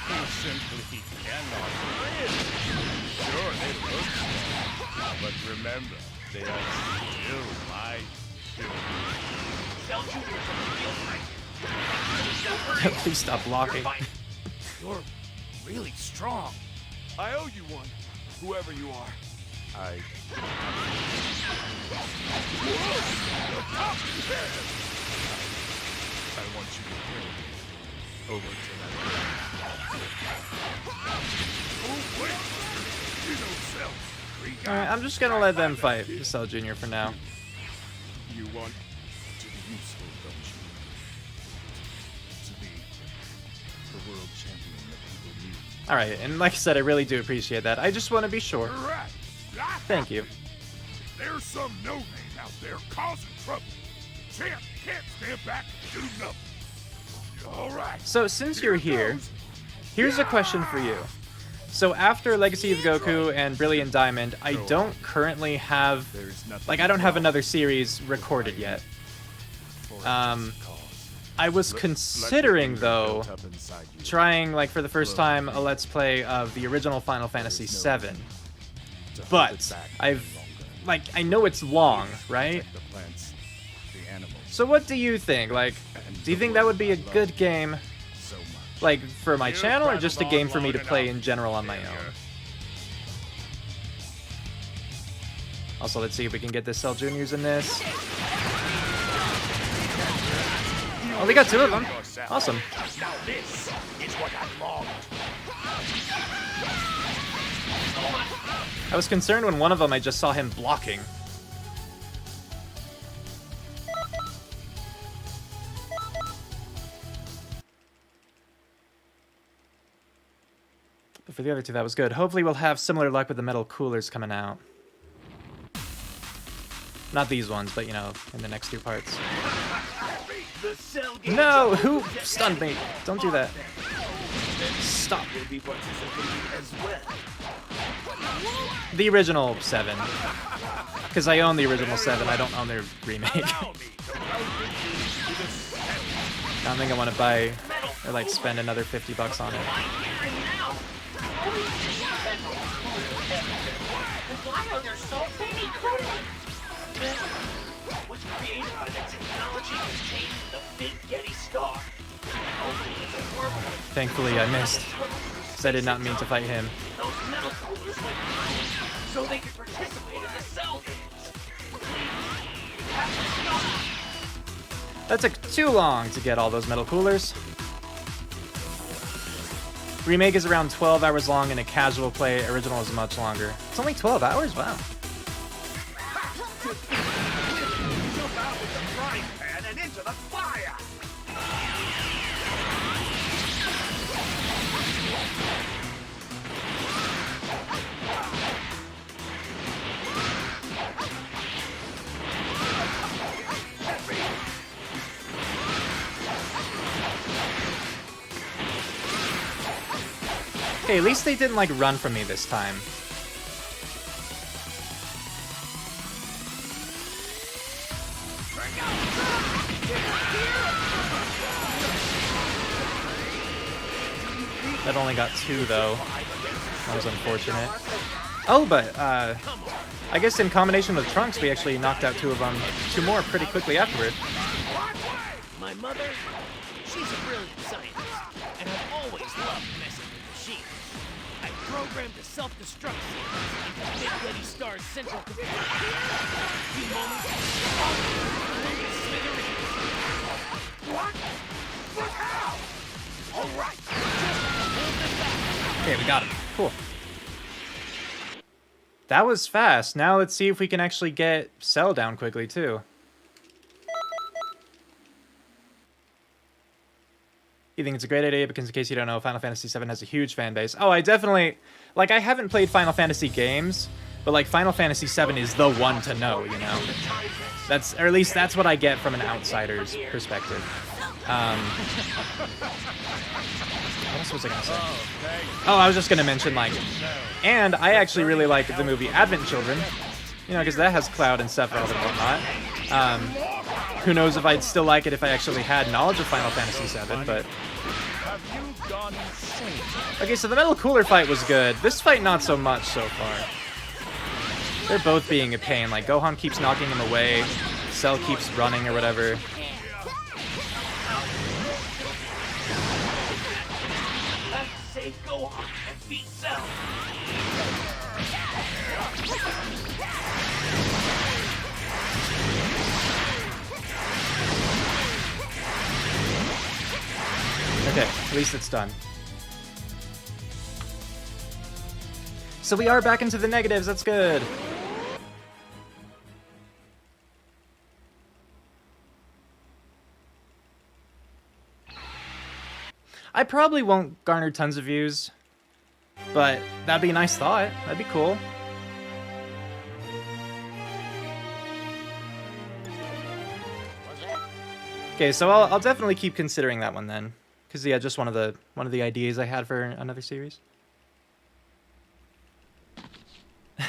You simply cannot win. Sure, they look strong. But remember, they are still my children. Please stop blocking. You're really strong. I owe you one, whoever you are. I want you to go over to that. Oh, wait! You don't sell. Alright, I'm just gonna let them fight Cell Jr. for now. You want to be useful, don't you? To be the world champion that people need. Alright, and like I said, I really do appreciate that. I just want to be sure. Correct. Thank you. There's some no-name out there causing trouble. Champ can't stand back and do nothing. All right. So since you're here, here's a question for you. So after Legacy of Goku and Brilliant Diamond, I don't currently have, like, I don't have another series recorded yet. I was considering, though, trying, like, for the first time, a Let's Play of the original Final Fantasy VII. But I've, like, I know it's long, right? The plants, the animals, So what do you think? Like, do you think that would be a good game, like, for my channel, or just a game for me to play in general on my own? Also, let's see if we can get the Cell Juniors in this. Oh, we got 2 of them. Awesome. Now this is what I longed. I was concerned when one of them I just saw him blocking. But for the other 2, that was good. Hopefully we'll have similar luck with the metal coolers coming out. Not these ones, but, you know, in the next 2 parts. No! Who stunned me? Don't do that. Stop. The original 7. Because I own the original 7, I don't own their remake. I don't think I want to buy or, like, spend another $50 on it. Why are there so many was created by the technology that changed the big Yeti star. Thankfully, I missed. Because I did not mean to fight him. Those metal coolers were designed so they could participate in the cell games. That took too long to get all those metal coolers. Remake is around 12 hours long, and a casual play original is much longer. It's only 12 hours? Wow. Jump out with the frying pan and into the fire! Okay, at least they didn't, like, run from me this time. That only got 2, though. That was unfortunate. Oh, but, I guess in combination with Trunks, we actually knocked out 2 of them, 2 more pretty quickly afterward. My mother, she's a brilliant scientist, and I've always loved messing with machines. I programmed a self-destruct sequence into Big Yeti Star's central computer. A few moments, all the smithereens. What? But how? All right, just hold them back. Okay, we got him. Cool. That was fast. Now let's see if we can actually get Cell down quickly, too. You think it's a great idea because, in case you don't know, Final Fantasy VII has a huge fan base. Oh, I definitely... Like, I haven't played Final Fantasy games, but, like, Final Fantasy VII is the one to know, you know? That's... Or at least that's what I get from an outsider's perspective. What else was I gonna say? Oh, I was just gonna mention, like... And I actually really like the movie Advent Children. You know, because that has Cloud and Sephiroth and whatnot. Who knows if I'd still like it if I actually had knowledge of Final Fantasy VII, but... Okay, so the Metal Cooler fight was good. This fight, not so much so far. They're both being a pain. Like, Gohan keeps knocking him away. Cell keeps running or whatever. Save Gohan and beat Cell. Okay, at least it's done. So we are back into the negatives, that's good. I probably won't garner tons of views, but that'd be a nice thought. That'd be cool. Okay, so I'll definitely keep considering that one then. Because, yeah, just one of the ideas I had for another series.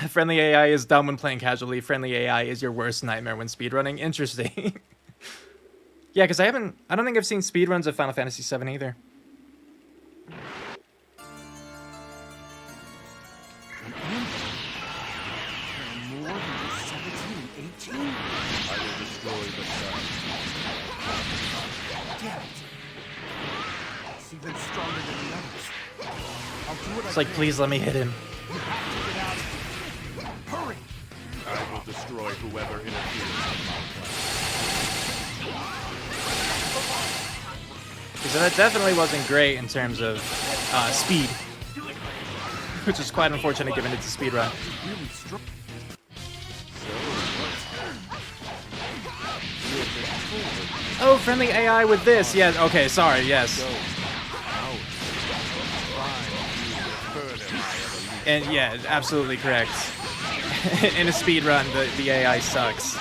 Friendly AI is dumb when playing casually. Friendly AI is your worst nightmare when speedrunning. Interesting. Yeah, because I don't think I've seen speedruns of Final Fantasy VII either. More than just 17 and 18? I will destroy the sun. even stronger than the others. I'll do what It's like, please let me hit him. You have to get out of here. Hurry! I will destroy whoever interferes with my plan. So that definitely wasn't great in terms of speed, which is quite unfortunate given it's a speedrun. Really strong. Oh, friendly AI with this. Yes. Okay. Sorry. Yes. And yeah, absolutely correct. In a speedrun, the AI sucks.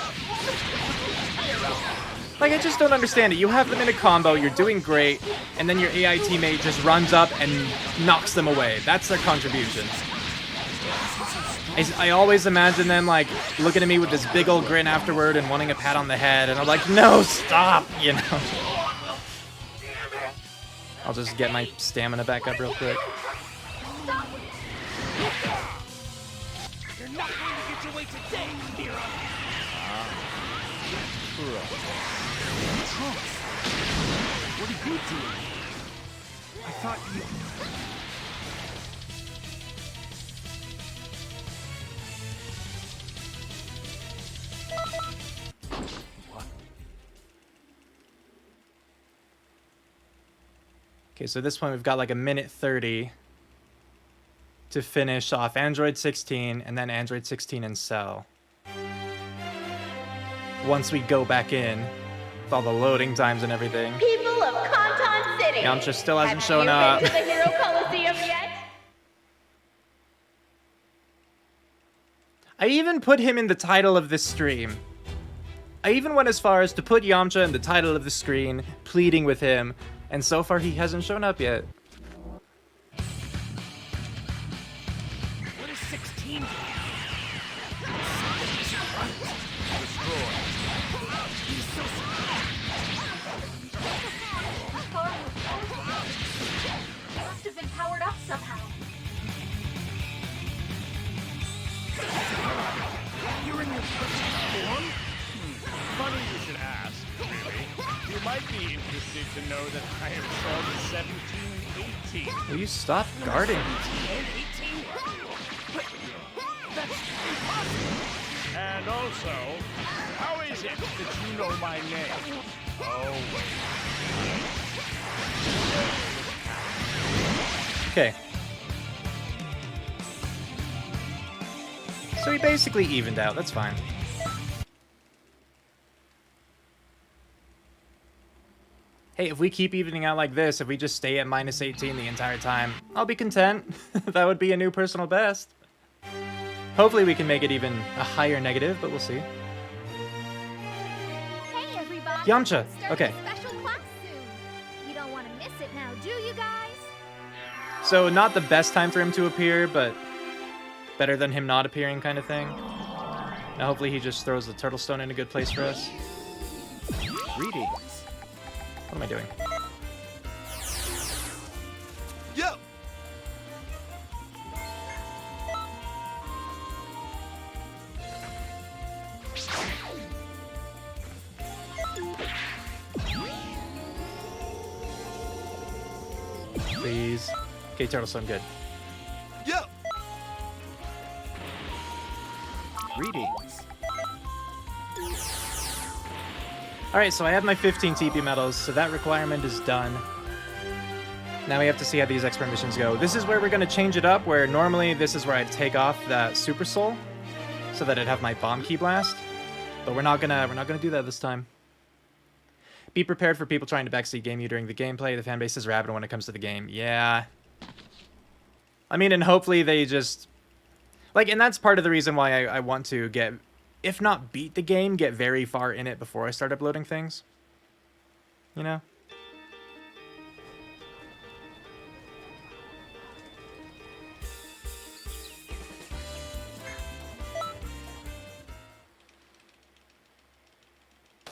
Like, I just don't understand it. You have them in a combo, you're doing great, and then your AI teammate just runs up and knocks them away. That's their contribution. I always imagine them, like, looking at me with this big old grin afterward and wanting a pat on the head, and I'm like, no, stop, you know? I'll just get my stamina back up real quick. You're not going to get your way today, Mira. Trunks! What are you doing? I thought you... Okay, so at this point we've got like a minute 30 to finish off Android 16 and then Android 16 and Cell. Once we go back in with all the loading times and everything. People of Canton City. Yamcha still hasn't Have shown you up. been to the Hero Coliseum yet? I even put him in the title of this stream. I even went as far as to put Yamcha in the title of the screen, pleading with him, and so far he hasn't shown up yet. What is 16? Must have been powered up somehow. You're in your perfect form? Funny you should ask, really. You might be interested to know that I am from 17 and 18. Will you stop guarding? And 18? But that's impossible! And also, how is it that you know my name? Oh, wait. Okay. So he basically evened out, that's fine. Hey, if we keep evening out like this, if we just stay at minus 18 the entire time, I'll be content. That would be a new personal best. Hopefully we can make it even a higher negative, but we'll see. Hey, everybody. Yamcha, Starting okay. a special class soon. You don't want to miss it now, do you guys? So not the best time for him to appear, but better than him not appearing kind of thing. Now hopefully he just throws the turtle stone in a good place for us. Greetings. What am I doing? Yo! Please. Okay, turtle stone, good. Yo! Greetings. Alright, so I have my 15 TP medals, so that requirement is done. Now we have to see how these expert missions go. This is where we're going to change it up, where normally this is where I'd take off that Super Soul, so that I'd have my Bomb Key Blast. But we're not gonna do that this time. Be prepared for people trying to backseat game you during the gameplay. The fanbase is rabid when it comes to the game. Yeah. I mean, and hopefully they just... Like, and that's part of the reason why I want to get... If not beat the game, get very far in it before I start uploading things. You know?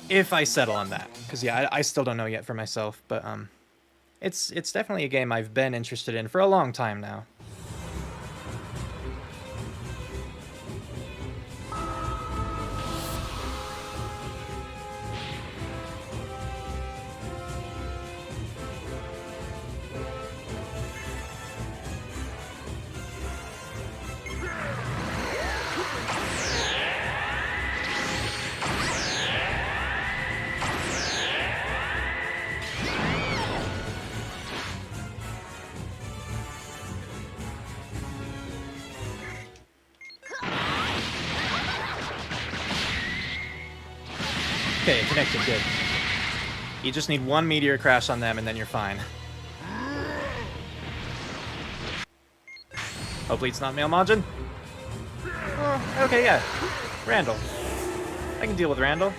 If I settle on that. Because, yeah, I still don't know yet for myself. But, it's definitely a game I've been interested in for a long time now. Okay, connected, good. You just need one meteor crash on them and then you're fine. Hopefully it's not male Majin. Oh, okay, yeah. Randall. I can deal with Randall.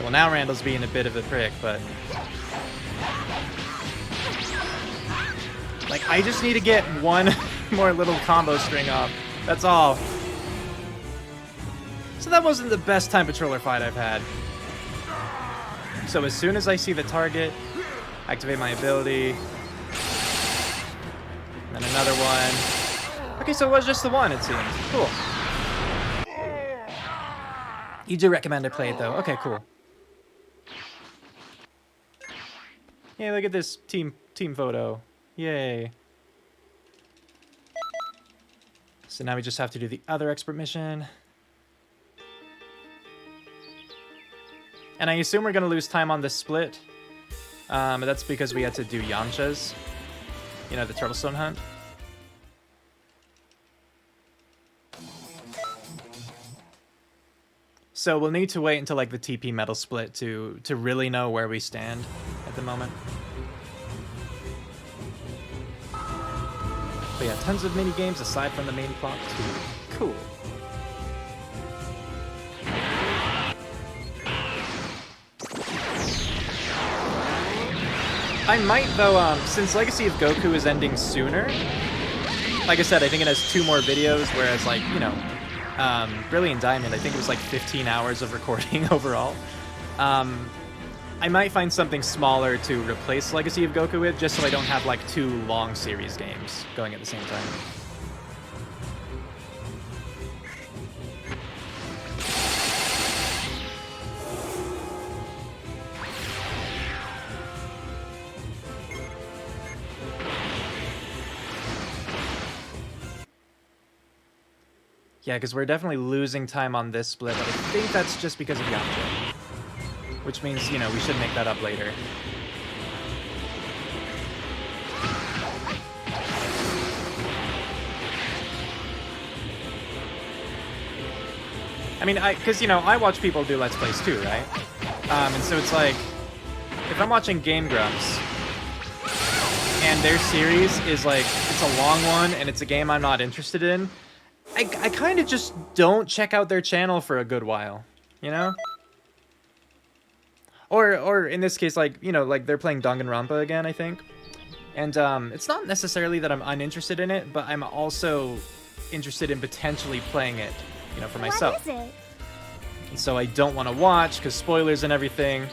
Well, now Randall's being a bit of a prick, but... like, I just need to get one more little combo string off. That's all. So that wasn't the best Time Patroller fight I've had. So as soon as I see the target, activate my ability. And then another one. Okay, so it was just the one, it seems. Cool. You do recommend I play it, though. Okay, cool. Yeah, look at this team photo. Yay. So now we just have to do the other expert mission. And I assume we're going to lose time on this split. But that's because we had to do Yamcha's. You know, the Turtlestone hunt. So we'll need to wait until like the TP metal split to really know where we stand at the moment. But yeah, tons of mini games aside from the main plot too. Cool. I might though, since Legacy of Goku is ending sooner. Like I said, I think it has 2 more videos, whereas like, you know, Brilliant Diamond, I think it was like 15 hours of recording overall. I might find something smaller to replace Legacy of Goku with, just so I don't have like 2 long series games going at the same time. Yeah, because we're definitely losing time on this split, but I think that's just because of Yamcha. Which means, you know, we should make that up later. I mean, because, you know, I watch people do Let's Plays too, right? And so it's like, if I'm watching Game Grumps, and their series is like, it's a long one, and it's a game I'm not interested in, I kind of just don't check out their channel for a good while, you know? Or in this case, like, you know, like they're playing Danganronpa again, I think. And it's not necessarily that I'm uninterested in it, but I'm also interested in potentially playing it, you know, for myself. What is it? And so I don't want to watch because spoilers and everything.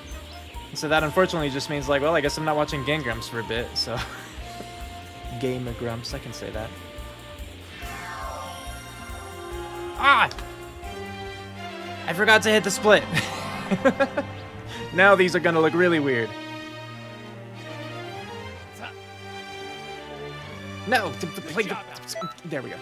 And so that unfortunately just means like, well, I guess I'm not watching Game Grumps for a bit, so... Game Grumps, I can say that. Ah! I forgot to hit the split. Now these are gonna look really weird. No, there we go.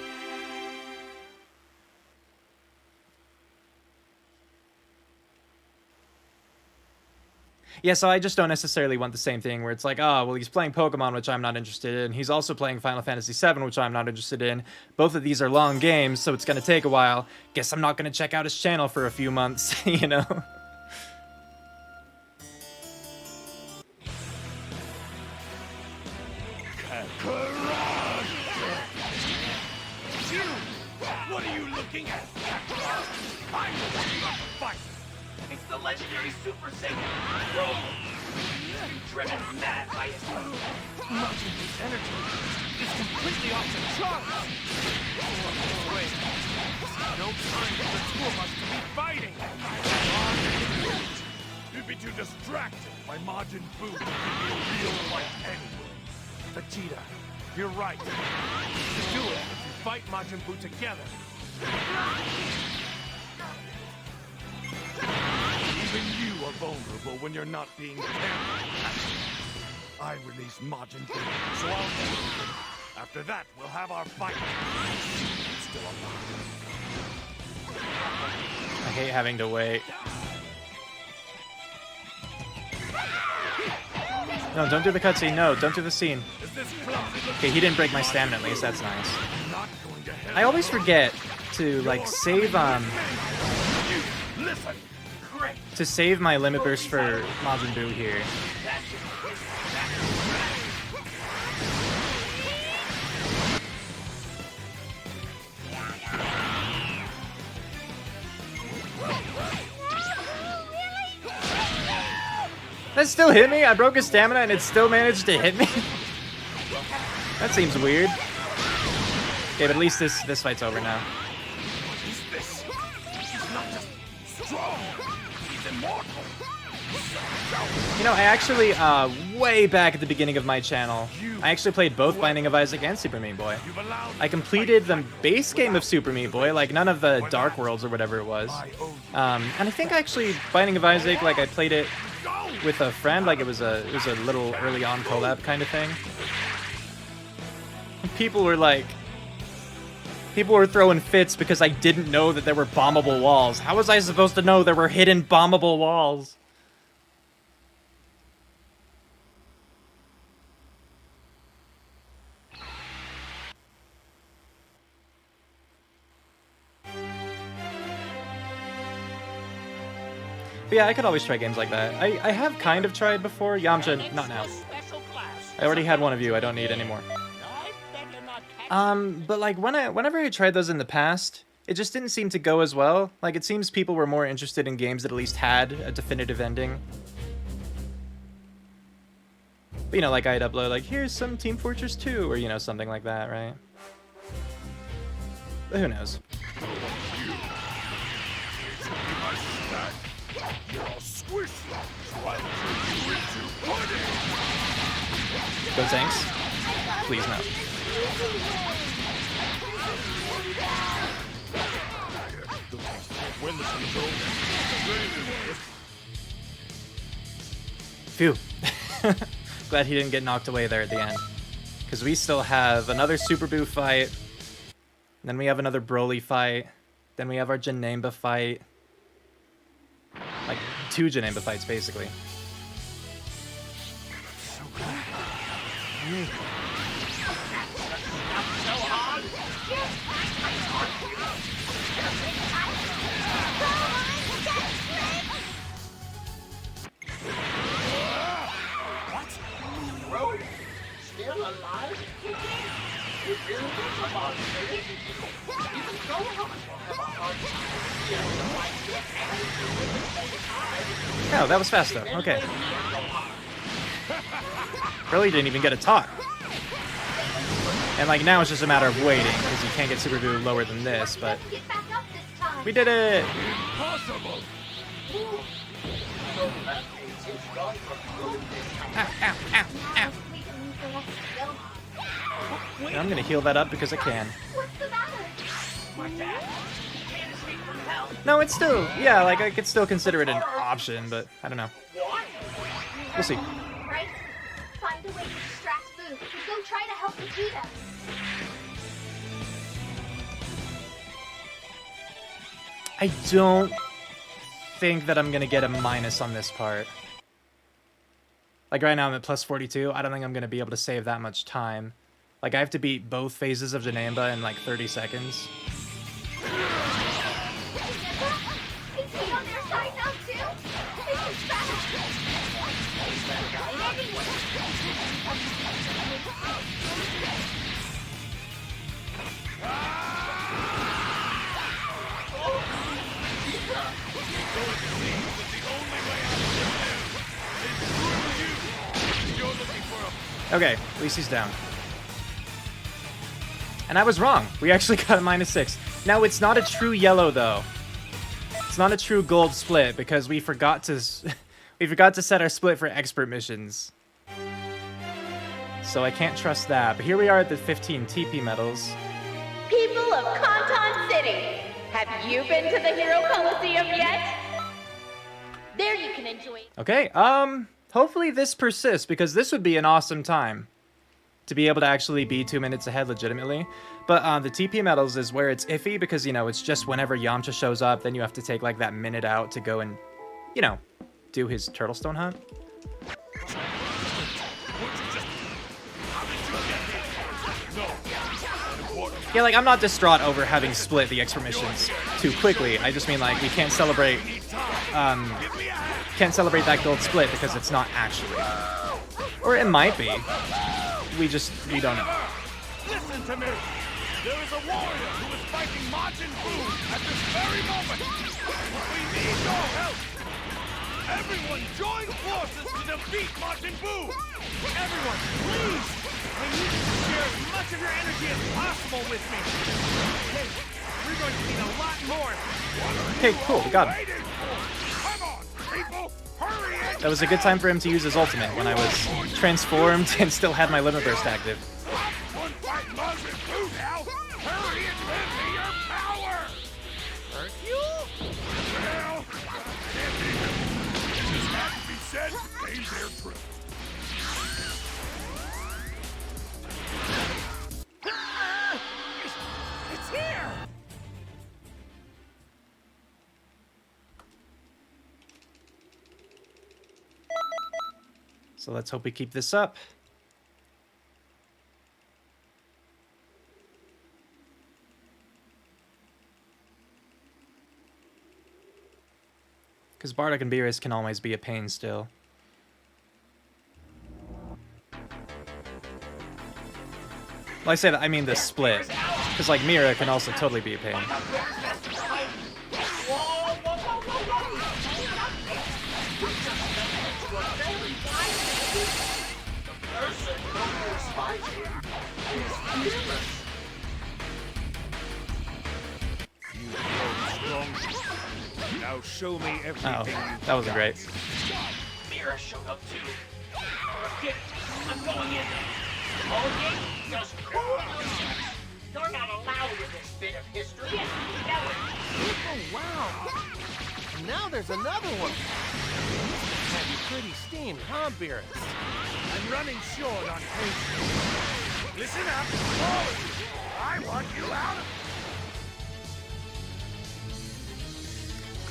Yeah, so I just don't necessarily want the same thing where it's like, oh, well, he's playing Pokemon, which I'm not interested in. He's also playing Final Fantasy VII, which I'm not interested in. Both of these are long games, so it's going to take a while. Guess I'm not going to check out his channel for a few months, you know? What are you looking at, Kakarot? I'm the one who got the fight. It's the legendary Super Saiyan Bro. You driven mad by his Majin Buu's energy is completely off the charts. Wait, no time for the 2 of us to be fighting. You'd be too distracted by Majin Buu to give me a real fight anyway. Vegeta, you're right. You do it if you fight Majin Buu together. Even you are vulnerable when you're not being careful. I release Majin Buu, so I'll never begin. After that, we'll have our fight. I'm still alive. I hate having to wait. No, don't do the cutscene. No, don't do the scene. Is this clumsy looking Okay, he didn't break my stamina at least. That's nice. not going to help? I always forget to like save Listen, great. to save my limit burst for Majin Buu here. That still hit me? I broke his stamina and it still managed to hit me? That seems weird. Okay, but at least this fight's over now. He's this. He's not just strong. He's immortal. You know, I actually, way back at the beginning of my channel, I actually played both Binding of Isaac and Super Meat Boy. You've allowed I completed the base game of Super Meat Boy, like none of the Dark Worlds or whatever it was. And I think actually Binding of Isaac, like I played it with a friend, like it was a little early on collab kind of thing. People were throwing fits because I didn't know that there were bombable walls. How was I supposed to know there were hidden bombable walls? But yeah, I could always try games like that. I have kind of tried before. Yamcha, not now. I already had one of you. I don't need any more. But like whenever I tried those in the past, it just didn't seem to go as well. Like it seems people were more interested in games that at least had a definitive ending. But, you know, like I'd upload like, here's some Team Fortress 2 or, you know, something like that, right? But who knows? Go Tanks. Please no. Phew. Glad he didn't get knocked away there at the end. Because we still have another Super Buu fight. Then we have another Broly fight. Then we have our Janemba fight. Like, 2 Janemba fights, basically. Still alive? You really think I'm on serious? Even so, how much will have a hard time? Oh, that was fast though. Okay. Really didn't even get a talk. And like now it's just a matter of waiting because you can't get Super Buu lower than this, but Get back up this time. we did it. Impossible. Ow, ow, ow, ow. We can use the rest of the And I'm gonna heal that up because I can. What's the matter? My dad can't escape from hell. No, it's still, yeah, like I could still consider it an option, but I don't know. We'll see. Right? Find a way to distract Boo and go try to help Vegeta. I don't think that I'm gonna get a minus on this part. Like right now I'm at plus 42. I don't think I'm gonna be able to save that much time. Like I have to beat both phases of Janemba in like 30 seconds. Is he on their side now too? This is fast. Okay, at least he's down. And I was wrong. We actually got a -6. Now it's not a true yellow though. It's not a true gold split because we forgot to we forgot to set our split for expert missions. So I can't trust that. But here we are at the 15 TP medals. People of Canton City, have you been to the Hero Coliseum yet? There you can enjoy. Okay, Hopefully this persists, because this would be an awesome time to be able to actually be 2 minutes ahead legitimately. But the TP medals is where it's iffy, because, you know, it's just whenever Yamcha shows up, then you have to take, like, that minute out to go and, you know, do his Turtlestone hunt. Yeah, like, I'm not distraught over having split the X missions too quickly. I just mean, like, we can't celebrate that gold split because it's not actually. Or it might be. We don't know. Listen to me! There is a warrior who is fighting Majin Buu at this very moment! We need your help! Everyone join forces to defeat Majin Buu! Everyone, please! I need you to share as much of your energy as possible with me! Okay, we're going to need a lot more! Okay, cool, we got him. Waiting for? Come on, people! Hurry in! That was a good time for him to use his ultimate when I was transformed and still had my limit burst active. One fight Majin Buu now! Hurry and lend me your power! Hurt you? Well, can't be helped. It just had to be said, they bear true. Ah! It's here! So let's hope we keep this up. Because Bardock and Beerus can always be a pain still. Well, I say that, I mean the split. Because, like, Mira can also totally be a pain. Now show me everything. Uh-oh, that wasn't great. Mira showed up too. Get, I'm going in. Okay, just cool. You're not allowed in this bit of history. Oh, wow. Now there's another one. Have you pretty steamed, huh, Beerus? I'm running short on patience. Listen up, all of you. I want you out of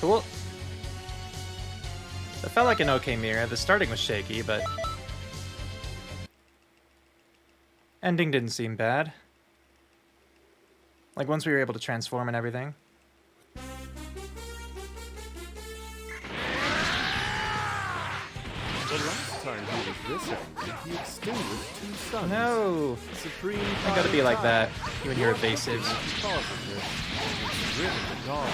Cool. That felt like an okay Mira. The starting was shaky, but ending didn't seem bad. Like, once we were able to transform and everything. The last time he was this angry, he extinguished 2 suns. No! Supreme You gotta be like that, you and your evasives. Cause of this, it's driven the gods.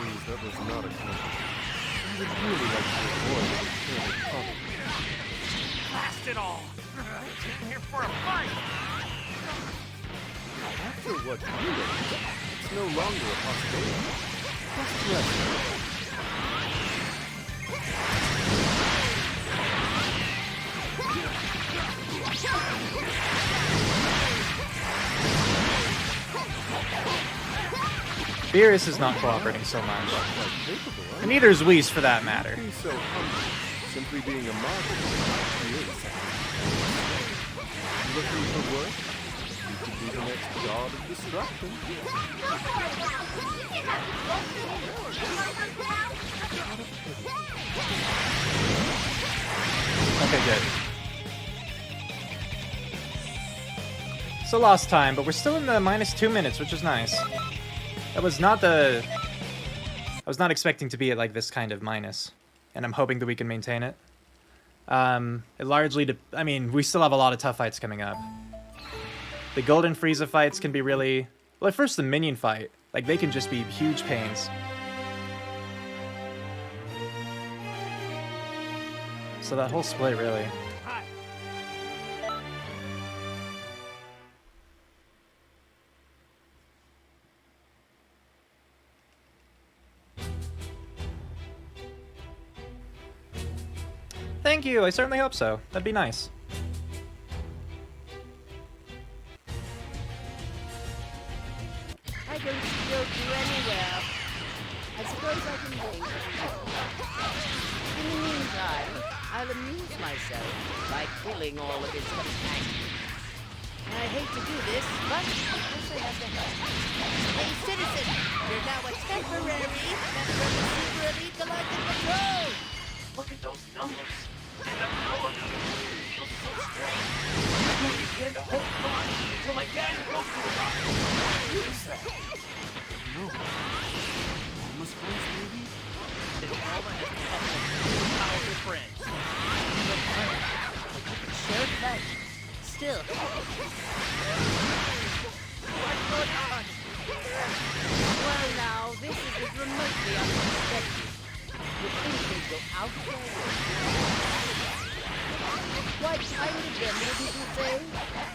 Please, that was not a compliment. I would really like to avoid a return of trouble. blast it all. I'm here for a fight. After what you did, it's no longer a possibility. Just rest. Beerus is not cooperating so much. And neither is Whis, for that matter. Be so humble, simply being a model. Looking for work? You could be the next god of destruction. Okay, good. So lost time, but we're still in the -2 minutes, which is nice. That was not the... I was not expecting to be at, like, this kind of minus. And I'm hoping that we can maintain it. It largely... I mean, we still have a lot of tough fights coming up. The Golden Frieza fights can be really... Well, at first the minion fight. Like, they can just be huge pains. So that whole split, really. Hi. Thank you, I certainly hope so. That'd be nice. I don't go to anywhere. I suppose I can wait. In the meantime, I'll amuse myself by killing all of his companions. I hate to do this, but I guess I have to help. Hey, citizen! You're now a temporary member of the Super Elite Galactic Patrol! Look at those numbers. And the power feels so strange. I began to hold on until my dad and Goku arrived. What is that? No. Almost friends, maybe? Then Alma has a couple of powerful friends. Sure can. Still. What's going on? Well, now, this is remotely unexpected. You think they'd go out there? Quite kind of them, wouldn't you say?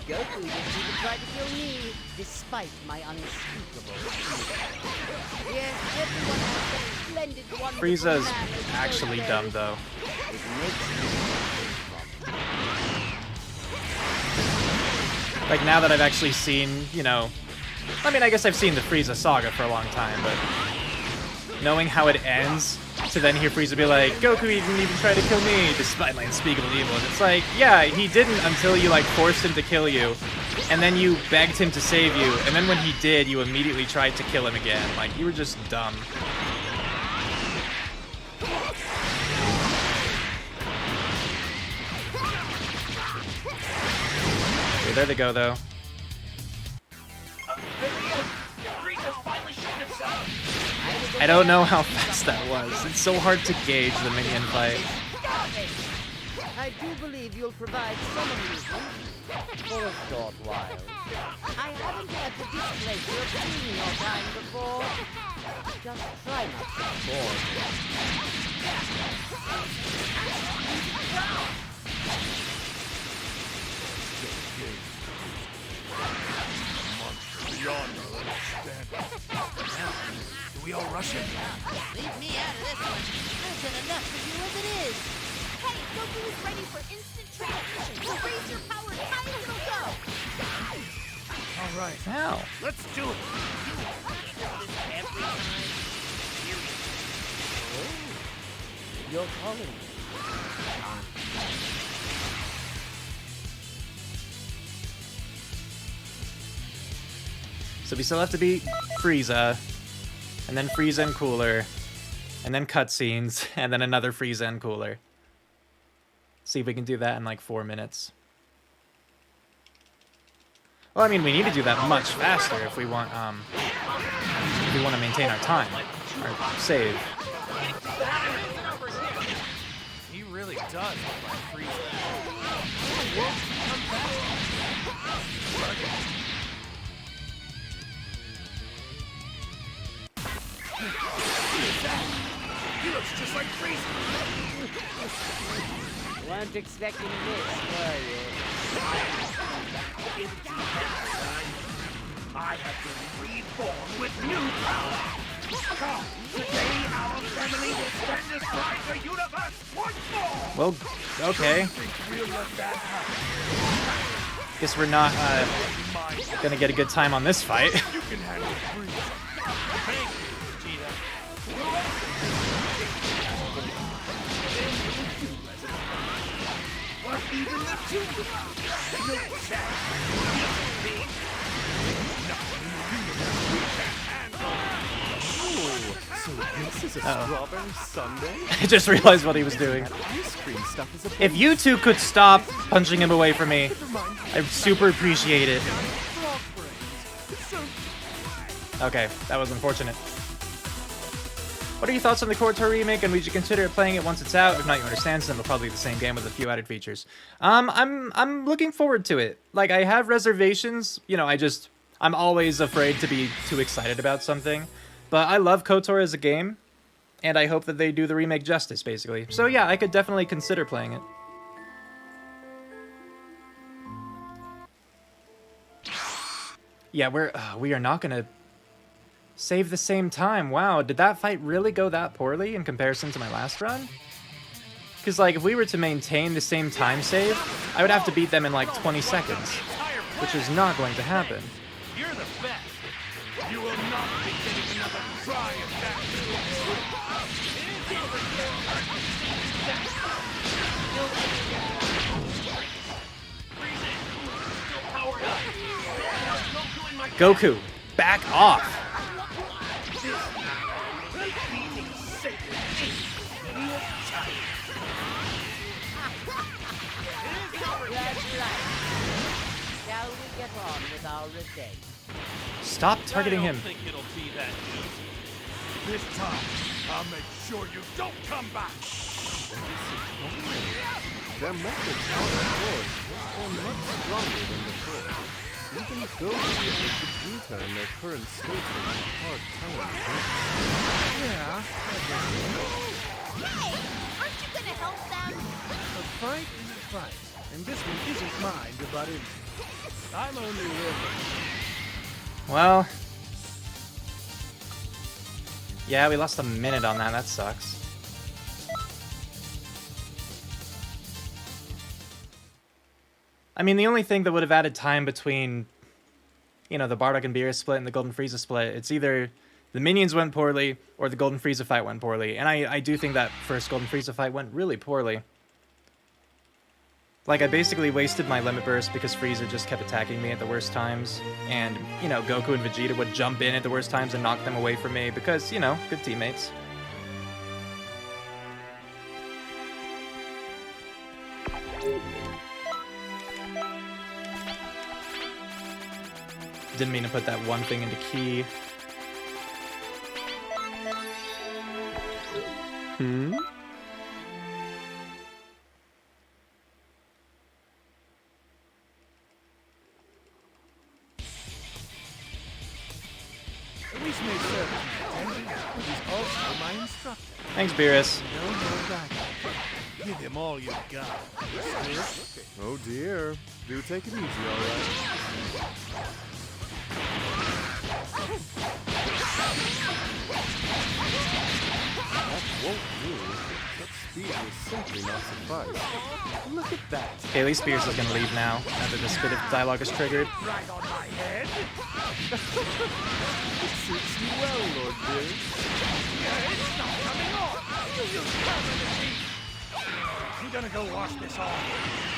Goku didn't even try to kill me, despite my unspeakable fear. Yes, everyone has such splendid, wonderful Frieza's manners, actually don't dumb they? though. It makes me Like now that I've actually seen, you know, I mean, I guess I've seen the Frieza saga for a long time, but knowing how it ends, to then hear Frieza be like, Goku didn't even try to kill me, despite my unspeakable evil. And it's like, yeah, he didn't until you, like, forced him to kill you, and then you begged him to save you, and then when he did, you immediately tried to kill him again. Like, you were just dumb. Okay, there they go, though. Frieza's finally shown himself. I don't know how fast that was. It's so hard to gauge the minion fight. I do believe you'll provide some amusement for a short while. I haven't had the displeasure of seeing your kind before. Just try not to bore me. Beyond our understanding. Do we all rush it? Leave me out of this one. I've done enough for you as it is. Hey, Goku is ready for instant transmission. So raise your power as high as it'll go. All right, Ow. let's do it. Every time. You're calling me. So we still have to beat Frieza, and then Frieza and Cooler, and then cutscenes, and then another Frieza and Cooler. See if we can do that in like 4 minutes. Well, I mean, we need to do that much faster if we want to maintain our time, our save. He really does look like Frieza. He looks just like Frieza. Weren't expecting this, were you? I have been reborn with new power. Come, today our family will stand aside the universe once more. Well, okay. We'll let that happen. Guess we're not gonna get a good time on this fight. You can handle Frieza. Thank you, Vegeta. But even the two of us know that. So this is a strawberry sundae? I just realized what he was doing. Ice cream stuff is a If you two could stop punching him away from me, I'd super appreciate it. Okay, that was unfortunate. What are your thoughts on the KOTOR remake, and would you consider playing it once it's out? If not, you understand, since it'll probably be the same game with a few added features. I'm looking forward to it. Like, I have reservations. You know, I'm always afraid to be too excited about something. But I love KOTOR as a game, and I hope that they do the remake justice, basically. So yeah, I could definitely consider playing it. Yeah, we are not gonna save the same time. Wow, did that fight really go that poorly in comparison to my last run? Because, like, if we were to maintain the same time save, I would have to beat them in, like, 20 seconds. Which is not going to happen. You're the best. You will not be getting another try at that. Still powered up. Goku in my Goku, back off. beating Satan is your time. That's right. Shall we get on with our revenge? Stop targeting him. I don't think it'll be that easy. This time, I'll make sure you don't come back. Their methods are, of course, are much stronger than before. Even Goku and Vegeta in their current state will have a hard time. Hey, aren't you gonna help them? A fight is a fight, and this one isn't mine to butt into. I'm only here. Well, yeah, we lost a minute on that. That sucks. I mean, the only thing that would have added time between, you know, the Bardock and Beerus split and the Golden Frieza split, it's either the minions went poorly or the Golden Frieza fight went poorly. And I do think that first Golden Frieza fight went really poorly. Like, I basically wasted my Limit Burst because Frieza just kept attacking me at the worst times. And, you know, Goku and Vegeta would jump in at the worst times and knock them away from me because, you know, good teammates. Didn't mean to put that one thing into key. At least may serve as my attendant. He's also my instructor. Thanks, Beerus. No more back. Give him all you got. Oh dear. Do take it easy, alright? That won't do. That speed will simply not suffice. Look at that. Okay, at least Beerus is gonna leave now, after this bit of dialogue is triggered. Right on my head. It suits you well, Lord Beerus. It's not coming off. You use permanent heat. I'm gonna go wash this off.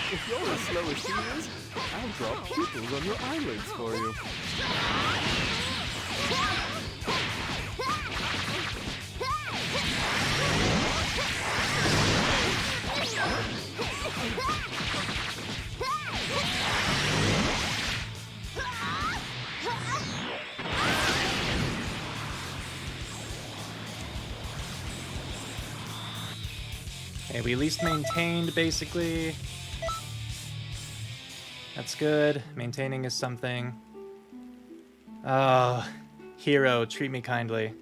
If you're as slow as she is, I'll draw pupils on your eyelids for you. Okay, we at least maintained, basically. That's good. Maintaining is something. Oh, hero, treat me kindly.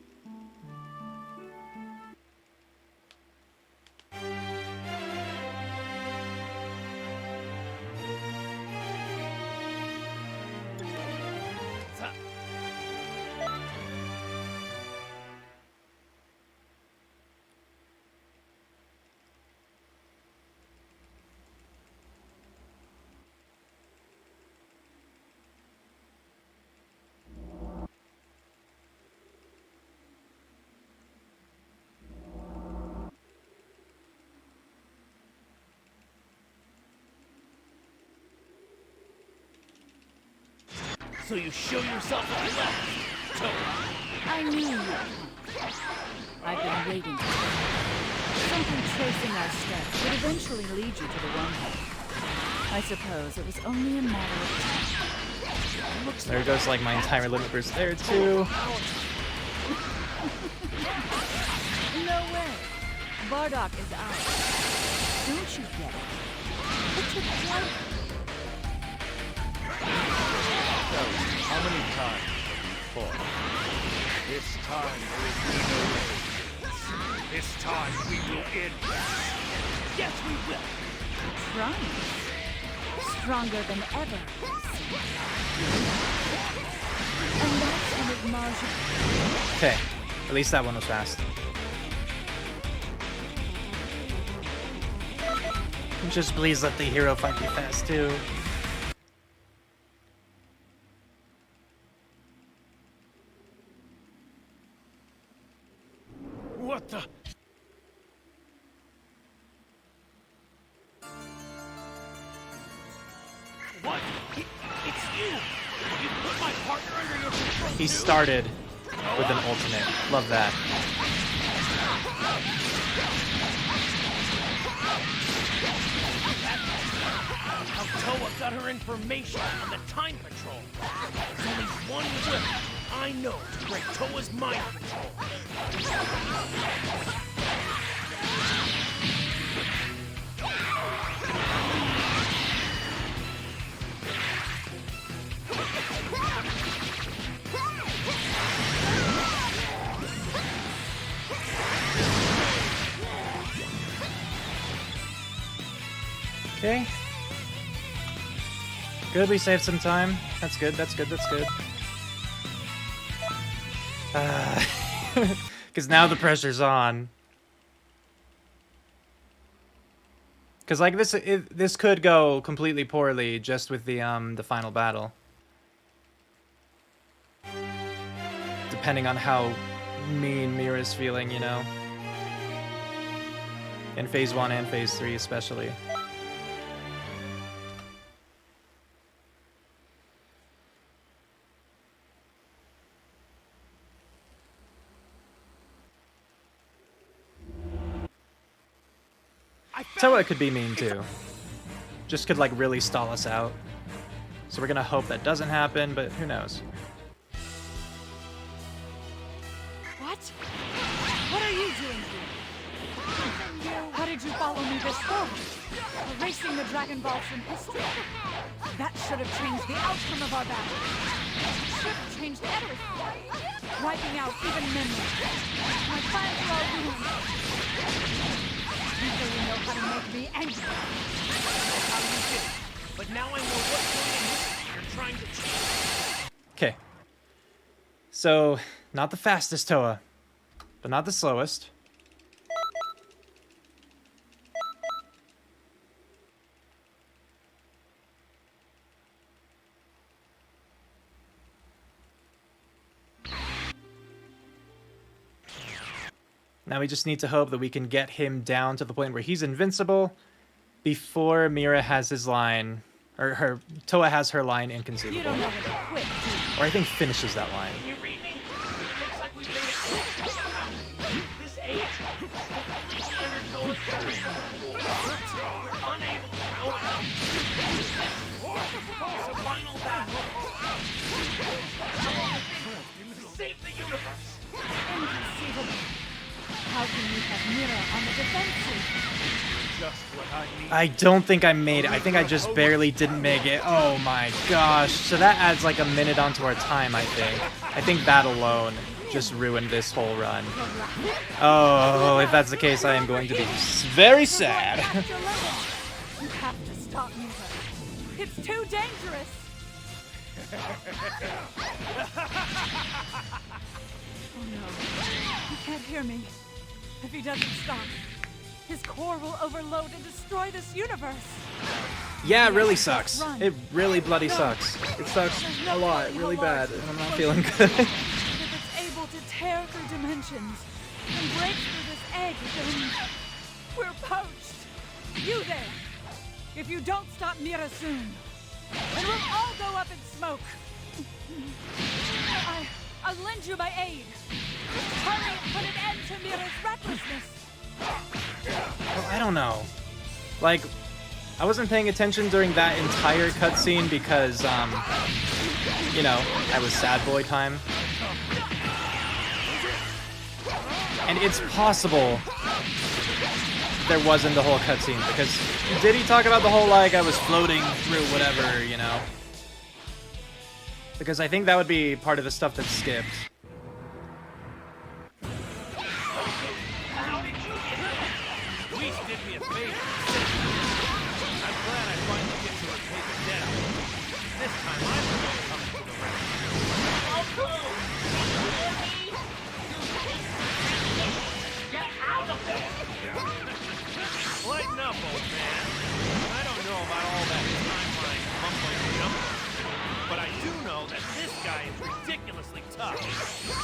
So you show yourself at last, Toad. I knew you. I've been waiting for you. Something tracing our steps would eventually lead you to the one. I suppose it was only a matter of time. There goes like my entire limit burst there too. No way. Bardock is ours. Don't you get it? It's a joke. How many times have we fought? This time there will be no way. This time we will end this. Yes, we will. Trying. Stronger than ever. And that's an admonishment. Okay, at least that one was fast. Just please let the hero fight me fast too. What the? What? It's you! You put my partner under your control. He started with an ultimate. Love that. How Toa got her information on the time patrol. There's only one way I know to break Toa's mind control. Okay. Good, we saved some time. That's good, that's good, that's good. Because now the pressure's on. Because like this could go completely poorly just with the final battle. Depending on how mean Mira's feeling, you know. In Phase 1 and Phase 3 especially. Toa could be mean too. Just could like really stall us out. So we're gonna hope that doesn't happen, but who knows. What? What are you doing here? How did you follow me this far? Erasing the Dragon Ball from history? That should have changed the outcome of our battle. Should have changed everything. Wiping out even memory. My plans are all ruined. You really know how to make me angry. That's how you did it. But now I know what point in history you're trying to change. Okay. So, not the fastest Toa, but not the slowest. Now we just need to hope that we can get him down to the point where he's invincible before Mira has his line, or Toa has her line inconceivable. You don't know when to quit, do you? Or I think finishes that line. Can you read me? Looks like we made it. This age, under Toa's career, we're unable to power up. It's a final battle. Save the universe. Inconceivable. How can you have Mira on the defensive? Just what I need. I don't think I made it. I think I just barely didn't make it. Oh my gosh. So that adds like a minute onto our time, I think. I think that alone just ruined this whole run. Oh, if that's the case, I am going to be very sad. You have to stop Mira. It's too dangerous. Oh no. He can't hear me. If he doesn't stop, his core will overload and destroy this universe. Yeah, it really sucks. Run. It really bloody sucks. It sucks a lot, really bad, and I'm not feeling good. If it's able to tear through dimensions and break through this egg, then we're poached. You there! If you don't stop Mira soon, then we'll all go up in smoke. I'll lend you my aid. Hurry and put an end to Mira's recklessness. Well, I don't know. Like, I wasn't paying attention during that entire cutscene because, you know, I was sad boy time. And it's possible there wasn't the whole cutscene, because did he talk about the whole, like, I was floating through whatever, you know? Because I think that would be part of the stuff that's skipped. Please did me a favor. I'm glad I finally get to repay the debt. This time I'm the one coming to the rescue. Get out of there! Lighten up, old man. I don't know about all that timeline mumbo-jumbo, but I do know that this guy is ridiculously tough.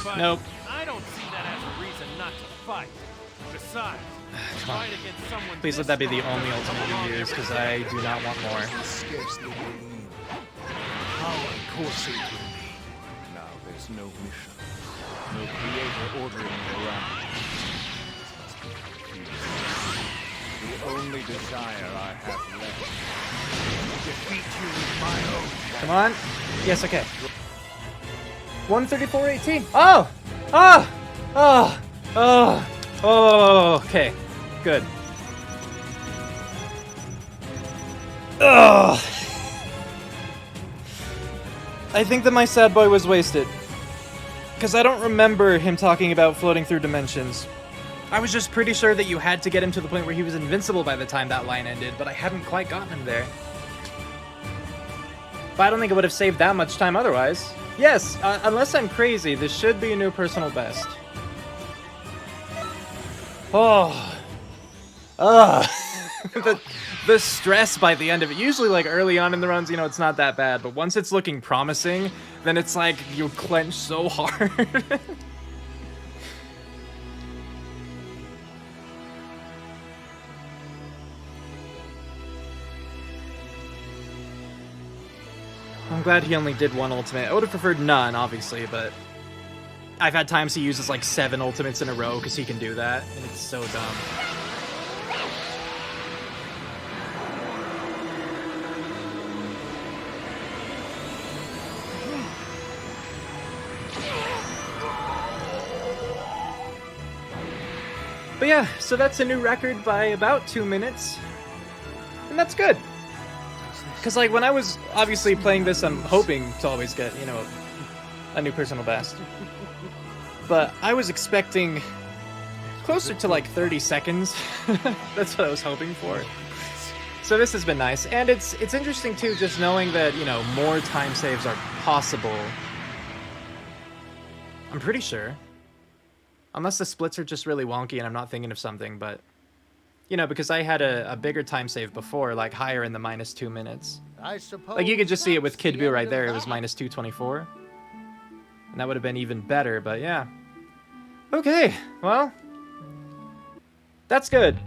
But Nope. I don't see that as a reason not to fight. Besides, Come on. fight against someone Please let this that be the strong only doesn't ultimate belong you use, because everywhere. I do not want more. Scarcely believe. Power coursing through me. Now there's no mission. No creator ordering me around. This must be the only desire I have left. To defeat you with my own hand. Come on. Yes, okay. 134.18. Oh! Oh! Oh! Oh! Oh! Okay. Good. Ugh. I think that my sad boy was wasted. Because I don't remember him talking about floating through dimensions. I was just pretty sure that you had to get him to the point where he was invincible by the time that line ended, but I hadn't quite gotten him there. But I don't think it would have saved that much time otherwise. Yes, unless I'm crazy, this should be a new personal best. Oh. Ugh. The stress by the end of it. Usually, like, early on in the runs, you know, it's not that bad. But once it's looking promising, then it's like you clench so hard. I'm glad he only did one ultimate. I would have preferred none, obviously, but I've had times he uses like 7 ultimates in a row because he can do that, and it's so dumb. But yeah, so that's a new record by about 2 minutes, and that's good. Because, like, when I was obviously playing this, I'm hoping to always get, you know, a new personal best. But I was expecting closer to, like, 30 seconds. That's what I was hoping for. So this has been nice. And it's interesting, too, just knowing that, you know, more time saves are possible. I'm pretty sure. Unless the splits are just really wonky and I'm not thinking of something, but... You know, because I had a bigger time save before, like higher in the -2 minutes. I suppose Like, you could just see it with that's Kid the Buu end right of there. It was that. -224. And that would have been even better, but yeah. Okay, well. That's good.